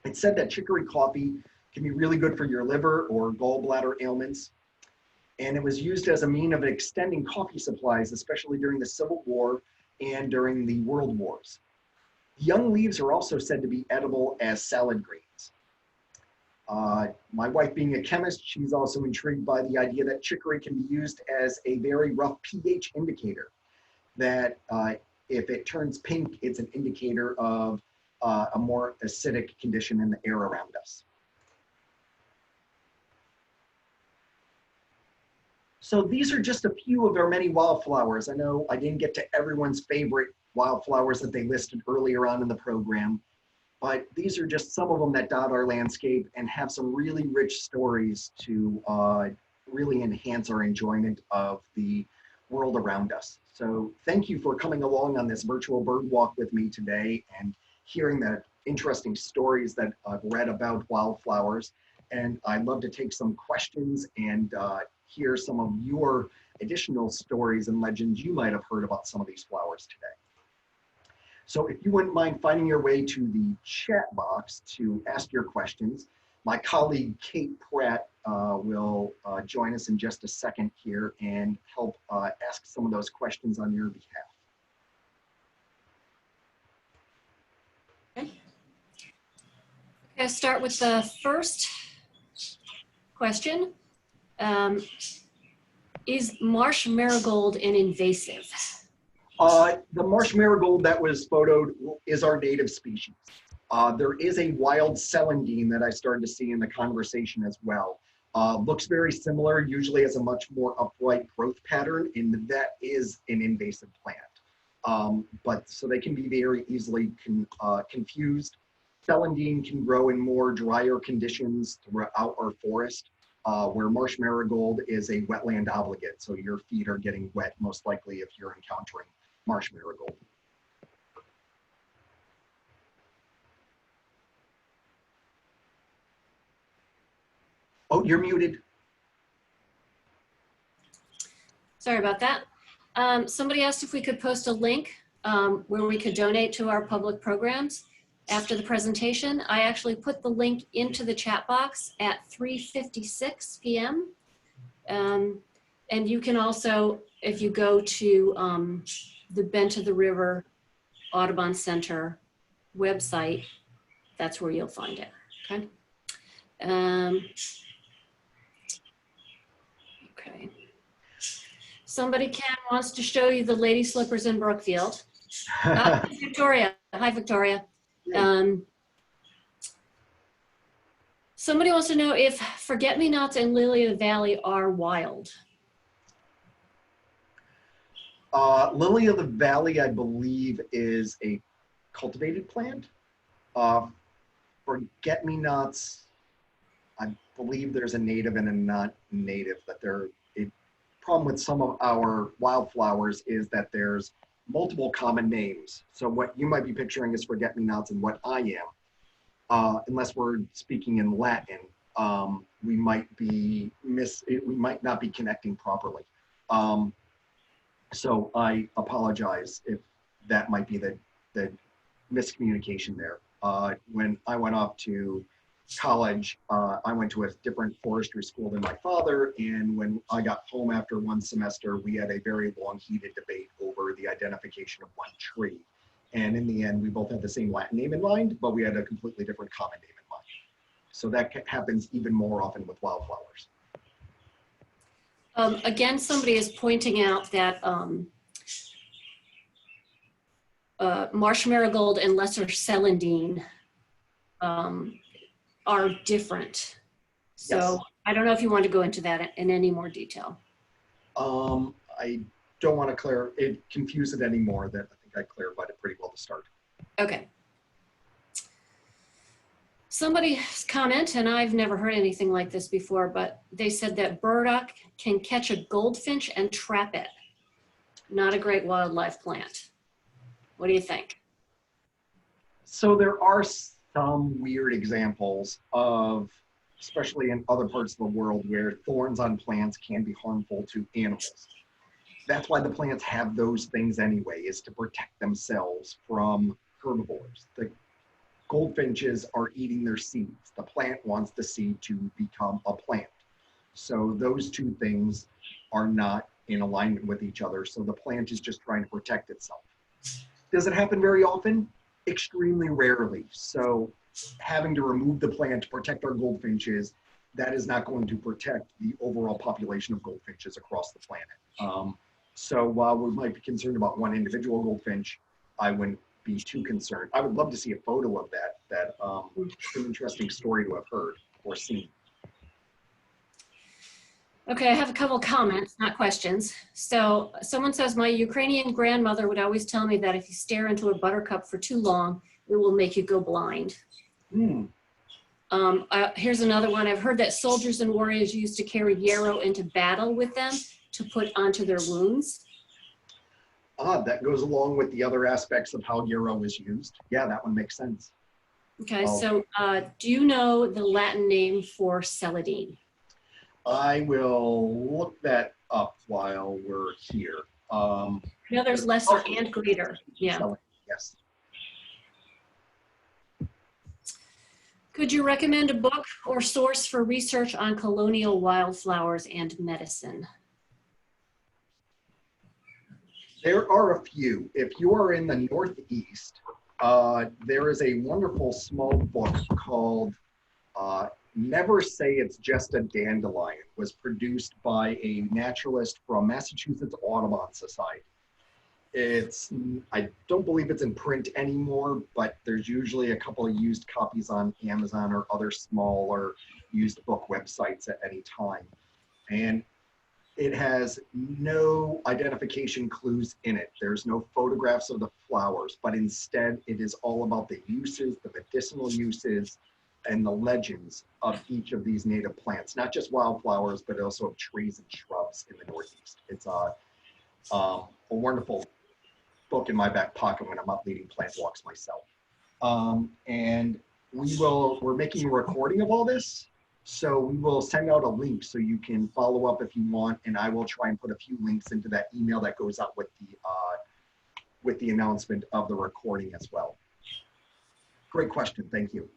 It's said that chicory coffee can be really good for your liver or gallbladder ailments, and it was used as a means of extending coffee supplies, especially during the Civil War and during the World Wars. Young leaves are also said to be edible as salad greens. My wife being a chemist, she's also intrigued by the idea that chicory can be used as a very rough pH indicator, that if it turns pink, it's an indicator of a more acidic condition in the air around us. So these are just a few of our many wildflowers. I know I didn't get to everyone's favorite wildflowers that they listed earlier on in the program, but these are just some of them that dot our landscape and have some really rich stories to really enhance our enjoyment of the world around us. So thank you for coming along on this virtual bird walk with me today and hearing the interesting stories that I've read about wildflowers. And I'd love to take some questions and hear some of your additional stories and legends you might have heard about some of these flowers today. So if you wouldn't mind finding your way to the chat box to ask your questions, my colleague Kate Pratt will join us in just a second here and help ask some of those questions on your behalf. Okay, I'll start with the first question. Is marsh marigold an invasive? The marsh marigold that was photoed is our native species. There is a wild celandine that I started to see in the conversation as well. Looks very similar, usually has a much more upright growth pattern, and that is an invasive plant. But so they can be very easily confused. Celandine can grow in more drier conditions throughout our forest, where marsh marigold is a wetland obligate. So your feet are getting wet, most likely if you're encountering marsh marigold. Oh, you're muted. Sorry about that. Somebody asked if we could post a link where we could donate to our public programs after the presentation. I actually put the link into the chat box at 3:56 p.m. And you can also, if you go to the Bend to the River Audubon Center website, that's where you'll find it, okay? Okay. Somebody wants to show you the lady slippers in Brookfield. Victoria, hi Victoria. Somebody wants to know if forget-me-nots and lily of the valley are wild. Lily of the valley, I believe, is a cultivated plant. Forget-me-nots, I believe there's a native and a not native, but a problem with some of our wildflowers is that there's multiple common names. So what you might be picturing is forget-me-nots and what I am, unless we're speaking in Latin, we might not be connecting properly. So I apologize if that might be the miscommunication there. When I went off to college, I went to a different forestry school than my father, and when I got home after one semester, we had a very long, heated debate over the identification of one tree. And in the end, we both had the same Latin name in mind, but we had a completely different common name in mind. So that happens even more often with wildflowers. Again, somebody is pointing out that marsh marigold and lesser celandine are different. So yes. I don't know if you want to go into that in any more detail. I don't want to confuse it anymore. That I think I clarified it pretty well to start. Okay. Somebody's comment, and I've never heard anything like this before, but they said that burdock can catch a goldfinch and trap it. Not a great wildlife plant. What do you think? So there are some weird examples of, especially in other parts of the world, where thorns on plants can be harmful to animals. That's why the plants have those things anyway, is to protect themselves from herbivores. The goldfinches are eating their seeds. The plant wants the seed to become a plant. So those two things are not in alignment with each other. So the plant is just trying to protect itself. Does it happen very often? Extremely rarely. So having to remove the plant to protect our goldfinches, that is not going to protect the overall population of goldfinches across the planet. So while we might be concerned about one individual goldfinch, I wouldn't be too concerned. I would love to see a photo of that. It's an interesting story to have heard or seen. Okay, I have a couple comments, not questions. So someone says, my Ukrainian grandmother would always tell me that if you stare into a buttercup for too long, it will make you go blind. Hmm. Here's another one. I've heard that soldiers and warriors used to carry yarrow into battle with them to put onto their wounds. That goes along with the other aspects of how yarrow is used. Yeah, that one makes sense. Okay, Oh. so do you know the Latin name for celandine? I will look that up while we're here. No, there's lesser and greater. Yeah. Yes. Could you recommend a book or source for research on colonial wildflowers and medicine? There are a few. If you are in the Northeast, there is a wonderful small book called Never Say It's Just a Dandelion. It was produced by a naturalist from Massachusetts Audubon Society. I don't believe it's in print anymore, but there's usually a couple of used copies on Amazon or other smaller used book websites at any time. And it has no identification clues in it. There's no photographs of the flowers, but instead it is all about the uses, the medicinal uses, and the legends of each of these native plants, not just wildflowers, but also of trees and shrubs in the Northeast. It's a wonderful book in my back pocket when I'm out leading plant walks myself. And we're making a recording of all this. So we will send out a link so you can follow up if you want, and I will try and put a few links into that email that goes out with the announcement of the recording as well. Great question, thank you.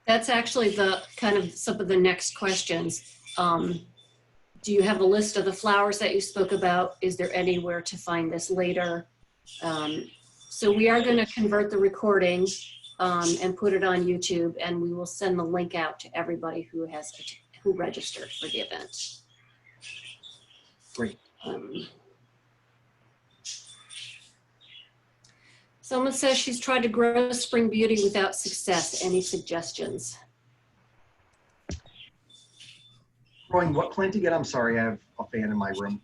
That's actually the kind of some of the next questions. Do you have a list of the flowers that you spoke about? Is there anywhere to find this later? So we are going to convert the recording and put it on YouTube, and we will send the link out to everybody who registered for the event. Great. Someone says she's tried to grow spring beauty without success. Any suggestions? Growing what plant again? I'm sorry, I have a fan in my room.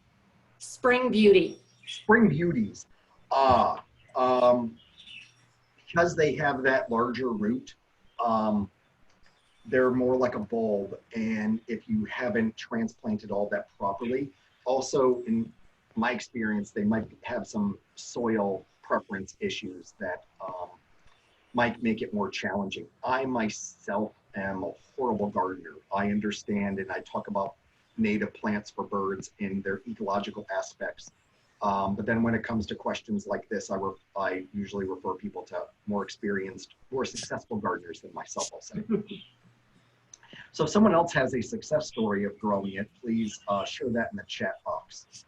Spring beauty. Spring beauties. Because they have that larger root, they're more like a bulb. And if you haven't transplanted all that properly, also in my experience, they might have some soil preference issues that might make it more challenging. I myself am a horrible gardener. I understand and I talk about native plants for birds in their ecological aspects. But then when it comes to questions like this, I usually refer people to more experienced, more successful gardeners than myself, I'll say. So if someone else has a success story of growing it, please share that in the chat box.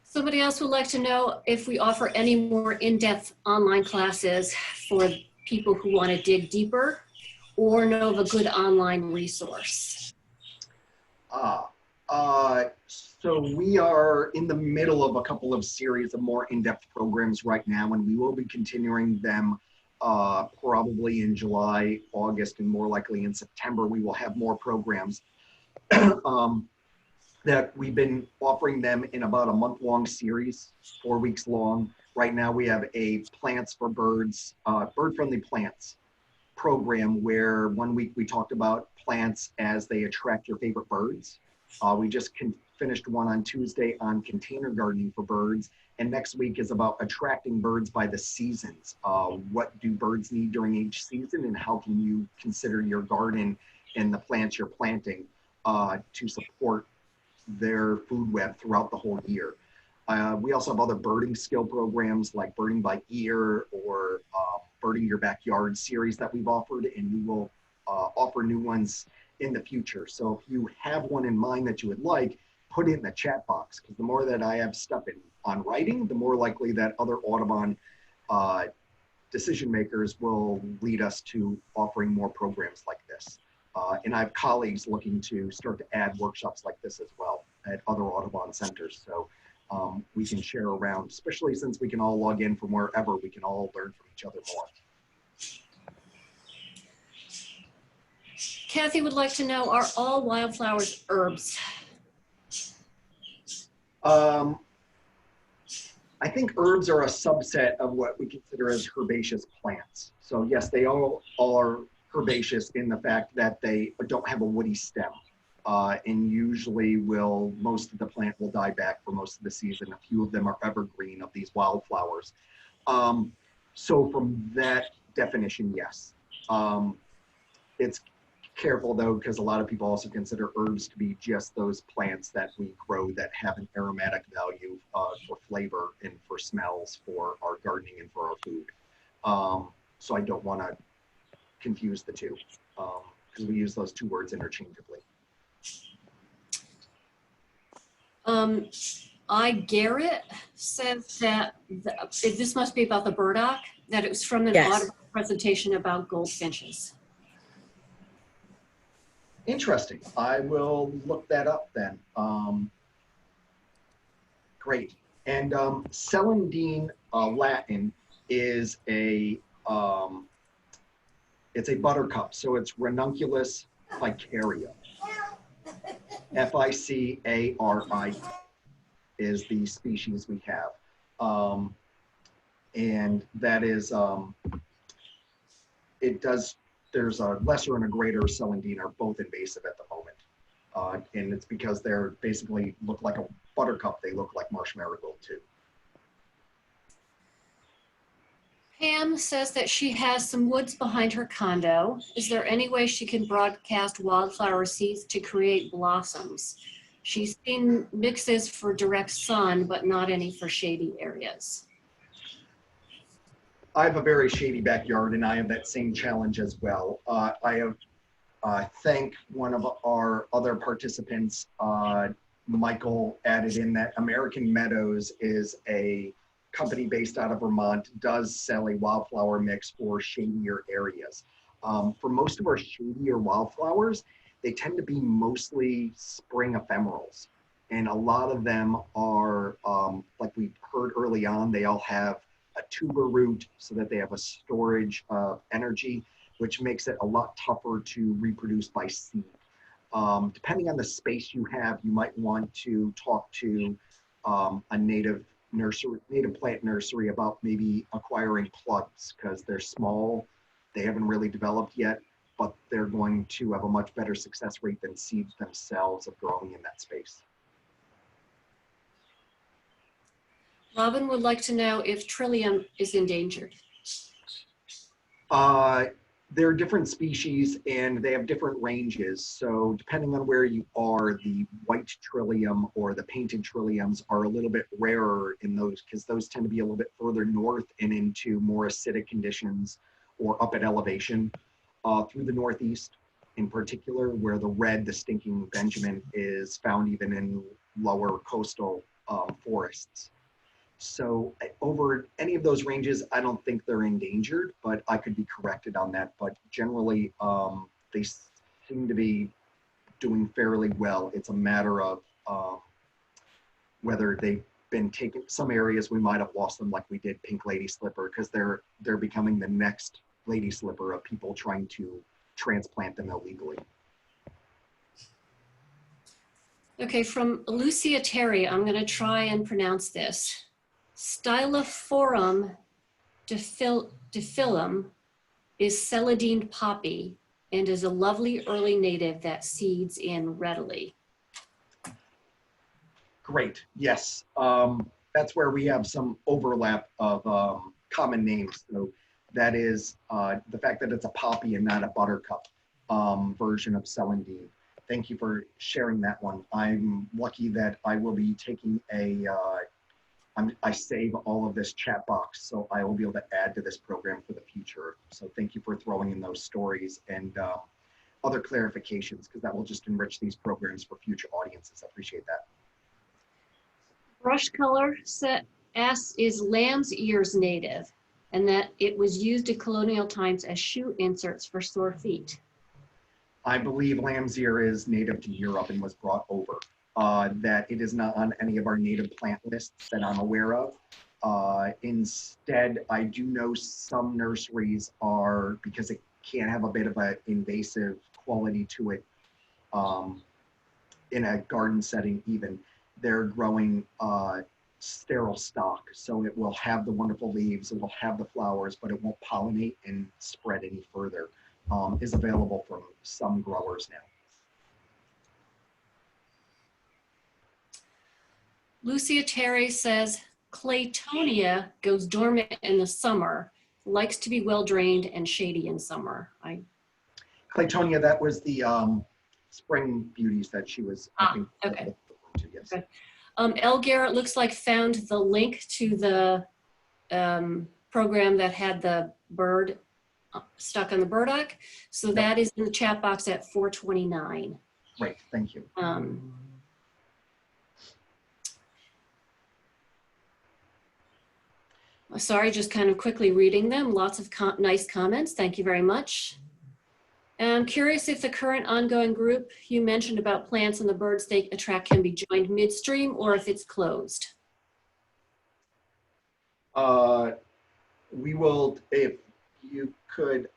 Somebody else would like to know if we offer any more in-depth online classes for people who want to dig deeper or know of a good online resource. So we are in the middle of a couple of series of more in-depth programs right now, and we will be continuing them probably in July, August, and more likely in September. We will have more programs that we've been offering them in about a month-long series, 4 weeks long. Right now we have a Plants for Birds, bird-friendly plants program where 1 week we talked about plants as they attract your favorite birds. We just finished one on Tuesday on container gardening for birds. And next week is about attracting birds by the seasons. What do birds need during each season, and how can you consider your garden and the plants you're planting to support their food web throughout the whole year. We also have other birding skill programs like birding by ear or birding your backyard series that we've offered, and we will offer new ones in the future. So if you have one in mind that you would like, put it in the chat box, because the more that I have stuff on writing, the more likely that other Audubon decision makers will lead us to offering more programs like this. And I have colleagues looking to start to add workshops like this as well at other Audubon centers. So we can share around, especially since we can all log in from wherever, we can all learn from each other more. Kathy would like to know, are all wildflowers herbs? I think herbs are a subset of what we consider as herbaceous plants. So yes, they all are herbaceous in the fact that they don't have a woody stem. And usually most of the plant will die back for most of the season. A few of them are evergreen of these wildflowers. So from that definition, yes. It's careful though, because a lot of people also consider herbs to be just those plants that we grow that have an aromatic value for flavor and for smells for our gardening and for our food. So I don't want to confuse the two because we use those two words interchangeably. Garrett says that this must be about the burdock, that it was from an Yes. Audubon presentation about goldfinches. Interesting. I will look that up then. Great. And celandine Latin is it's a buttercup. So it's Ranunculus ficarea. Ficari is the species we have. And that is, there's a lesser and a greater celandine are both invasive at the moment. And it's because they're basically look like a buttercup. They look like marsh marigold too. Pam says that she has some woods behind her condo. Is there any way she can broadcast wildflower seeds to create blossoms? She's seen mixes for direct sun, but not any for shady areas. I have a very shady backyard and I have that same challenge as well. I have thanked one of our other participants, Michael, added in that American Meadows is a company based out of Vermont, does sell a wildflower mix for shadier areas. For most of our shadier wildflowers, they tend to be mostly spring ephemerals. And a lot of them are, like we heard early on, they all have a tuber root so that they have a storage of energy, which makes it a lot tougher to reproduce by seed. Depending on the space you have, you might want to talk to a native plant nursery about maybe acquiring plugs because they're small, they haven't really developed yet, but they're going to have a much better success rate than seeds themselves of growing in that space. Robin would like to know if Trillium is endangered. There are different species and they have different ranges. So depending on where you are, the white trillium or the painted trilliums are a little bit rarer in those because those tend to be a little bit further north and into more acidic conditions or up at elevation through the Northeast in particular, where the red, the stinking Benjamin, is found even in lower coastal forests. So over any of those ranges, I don't think they're endangered, but I could be corrected on that. But generally, they seem to be doing fairly well. It's a matter of whether they've been taken. Some areas we might have lost them, like we did pink lady slipper, because they're becoming the next lady slipper of people trying to transplant them illegally. Okay, from Lucia Terry, I'm going to try and pronounce this. Stylophorum diffilum is celandine poppy and is a lovely early native that seeds in readily. Great, yes. That's where we have some overlap of common names. So that is the fact that it's a poppy and not a buttercup version of celandine. Thank you for sharing that one. I'm lucky that I will be taking I save all of this chat box, so I will be able to add to this program for the future. So thank you for throwing in those stories and other clarifications, because that will just enrich these programs for future audiences. I appreciate that. Brush color asks, is lamb's ears native, and that it was used in colonial times as shoe inserts for sore feet? I believe lamb's ear is native to Europe and was brought over. That it is not on any of our native plant lists that I'm aware of. Instead, I do know some nurseries are, because it can have a bit of an invasive quality to it in a garden setting even. They're growing sterile stock, so it will have the wonderful leaves, it will have the flowers, but it won't pollinate and spread any further. Is available from some growers now. Lucia Terry says, Claytonia goes dormant in the summer, likes to be well drained and shady in summer. Claytonia, that was the spring beauties that she was, I think, okay. To, yes. Okay. El Garrett looks like found the link to the program that had the bird stuck on the burdock. So Yep. that is in the chat box at 429. Great, thank you. Sorry, just kind of quickly reading them. Lots of nice comments. Thank you very much. I'm curious if the current ongoing group you mentioned about plants and the birds they attract can be joined midstream or if it's closed. We will, if you could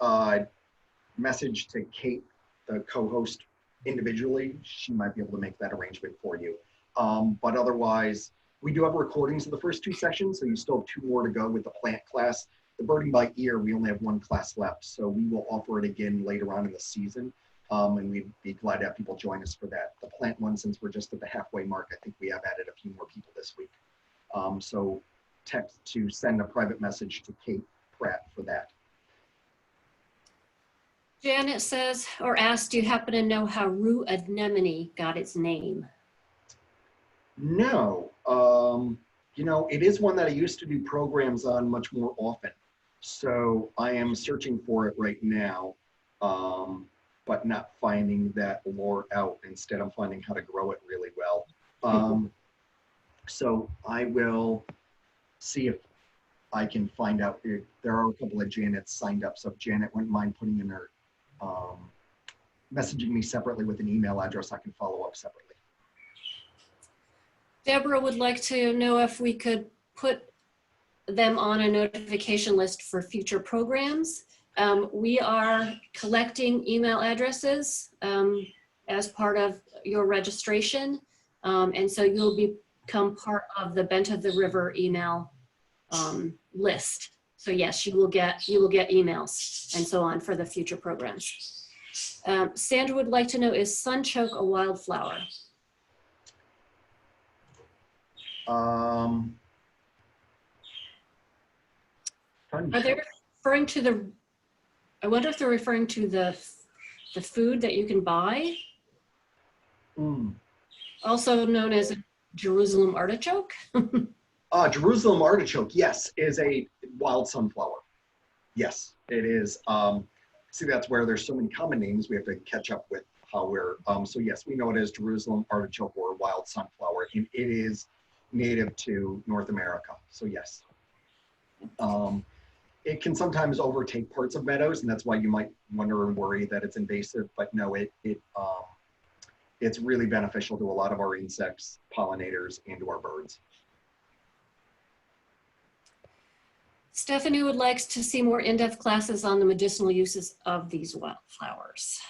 message to Kate, the co-host, individually, she might be able to make that arrangement for you. But otherwise, we do have recordings of the first two sessions, so you still have two more to go with the plant class. The birding by ear, we only have one class left, so we will offer it again later on in the season, and we'd be glad to have people join us for that. The plant one, since we're just at the halfway mark, I think we have added a few more people this week. So text to send a private message to Kate Pratt for that. Janet says, or asked, do you happen to know how rue anemone got its name? No, you know, it is one that I used to do programs on much more often. So I am searching for it right now, but not finding that lore out. Instead, I'm finding how to grow it really well. So I will see if I can find out. There are a couple of Janets signed up. So if Janet wouldn't mind putting in her, messaging me separately with an email address, I can follow up separately. Deborah would like to know if we could put them on a notification list for future programs. We are collecting email addresses as part of your registration. And so you'll become part of the Bent of the River email list. So yes, you will get emails and so on for the future programs. Sandra would like to know, is sunchoke a wildflower? Are they referring to the, I wonder if they're referring to the food that you can buy? Also known as a Jerusalem artichoke? Jerusalem artichoke, yes, is a wild sunflower. Yes, it is. See, that's where there's so many common names we have to catch up with how we're, so yes, we know it as Jerusalem artichoke or wild sunflower. And it is native to North America, so yes. It can sometimes overtake parts of meadows, and that's why you might wonder and worry that it's invasive, but no, it's really beneficial to a lot of our insects, pollinators, and to our birds. Stephanie would like to see more in-depth classes on the medicinal uses of these wildflowers.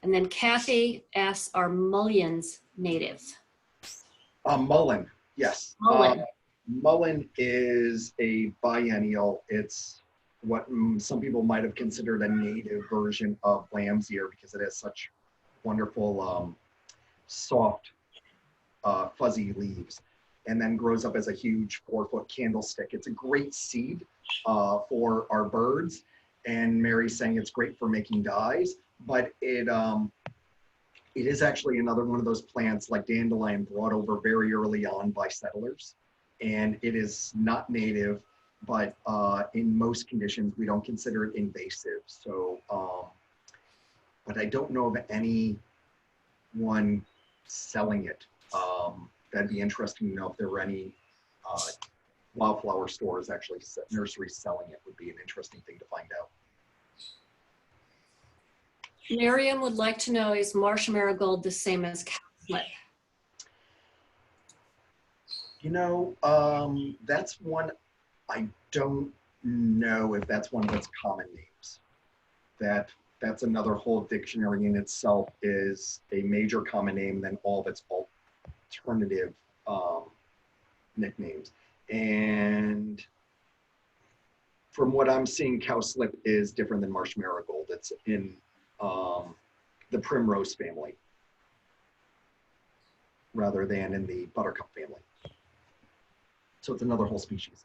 And then Kathy asks, are mulleins native? Mullein, yes. Mullein. Mullein is a biennial. It's what some people might have considered a native version of lamb's ear because it has such wonderful, soft, fuzzy leaves, and then grows up as a huge 4-foot candlestick. It's a great seed for our birds, and Mary's saying it's great for making dyes, but it is actually another one of those plants like dandelion brought over very early on by settlers, and it is not native, but in most conditions we don't consider it invasive. So, but I don't know of anyone selling it. That'd be interesting to know if there were any wildflower stores, actually nurseries selling it would be an interesting thing to find out. Miriam would like to know, is marsh marigold the same as cowslip? You know, that's one, I don't know if that's one of its common names. That that's another whole dictionary in itself, is a major common name than all of its alternative nicknames. And from what I'm seeing, cowslip is different than marsh marigold. It's in the primrose family rather than in the buttercup family. So it's another whole species.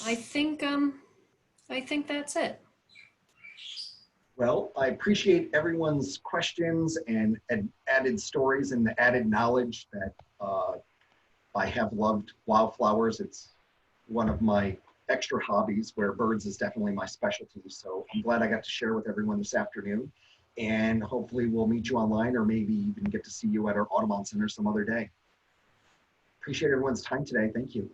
I think that's it. Well, I appreciate everyone's questions and added stories and the added knowledge that I have loved wildflowers. It's one of my extra hobbies, where birds is definitely my specialty. So I'm glad I got to share with everyone this afternoon, and hopefully we'll meet you online, or maybe even get to see you at our Audubon Center some other day. Appreciate everyone's time today. Thank you.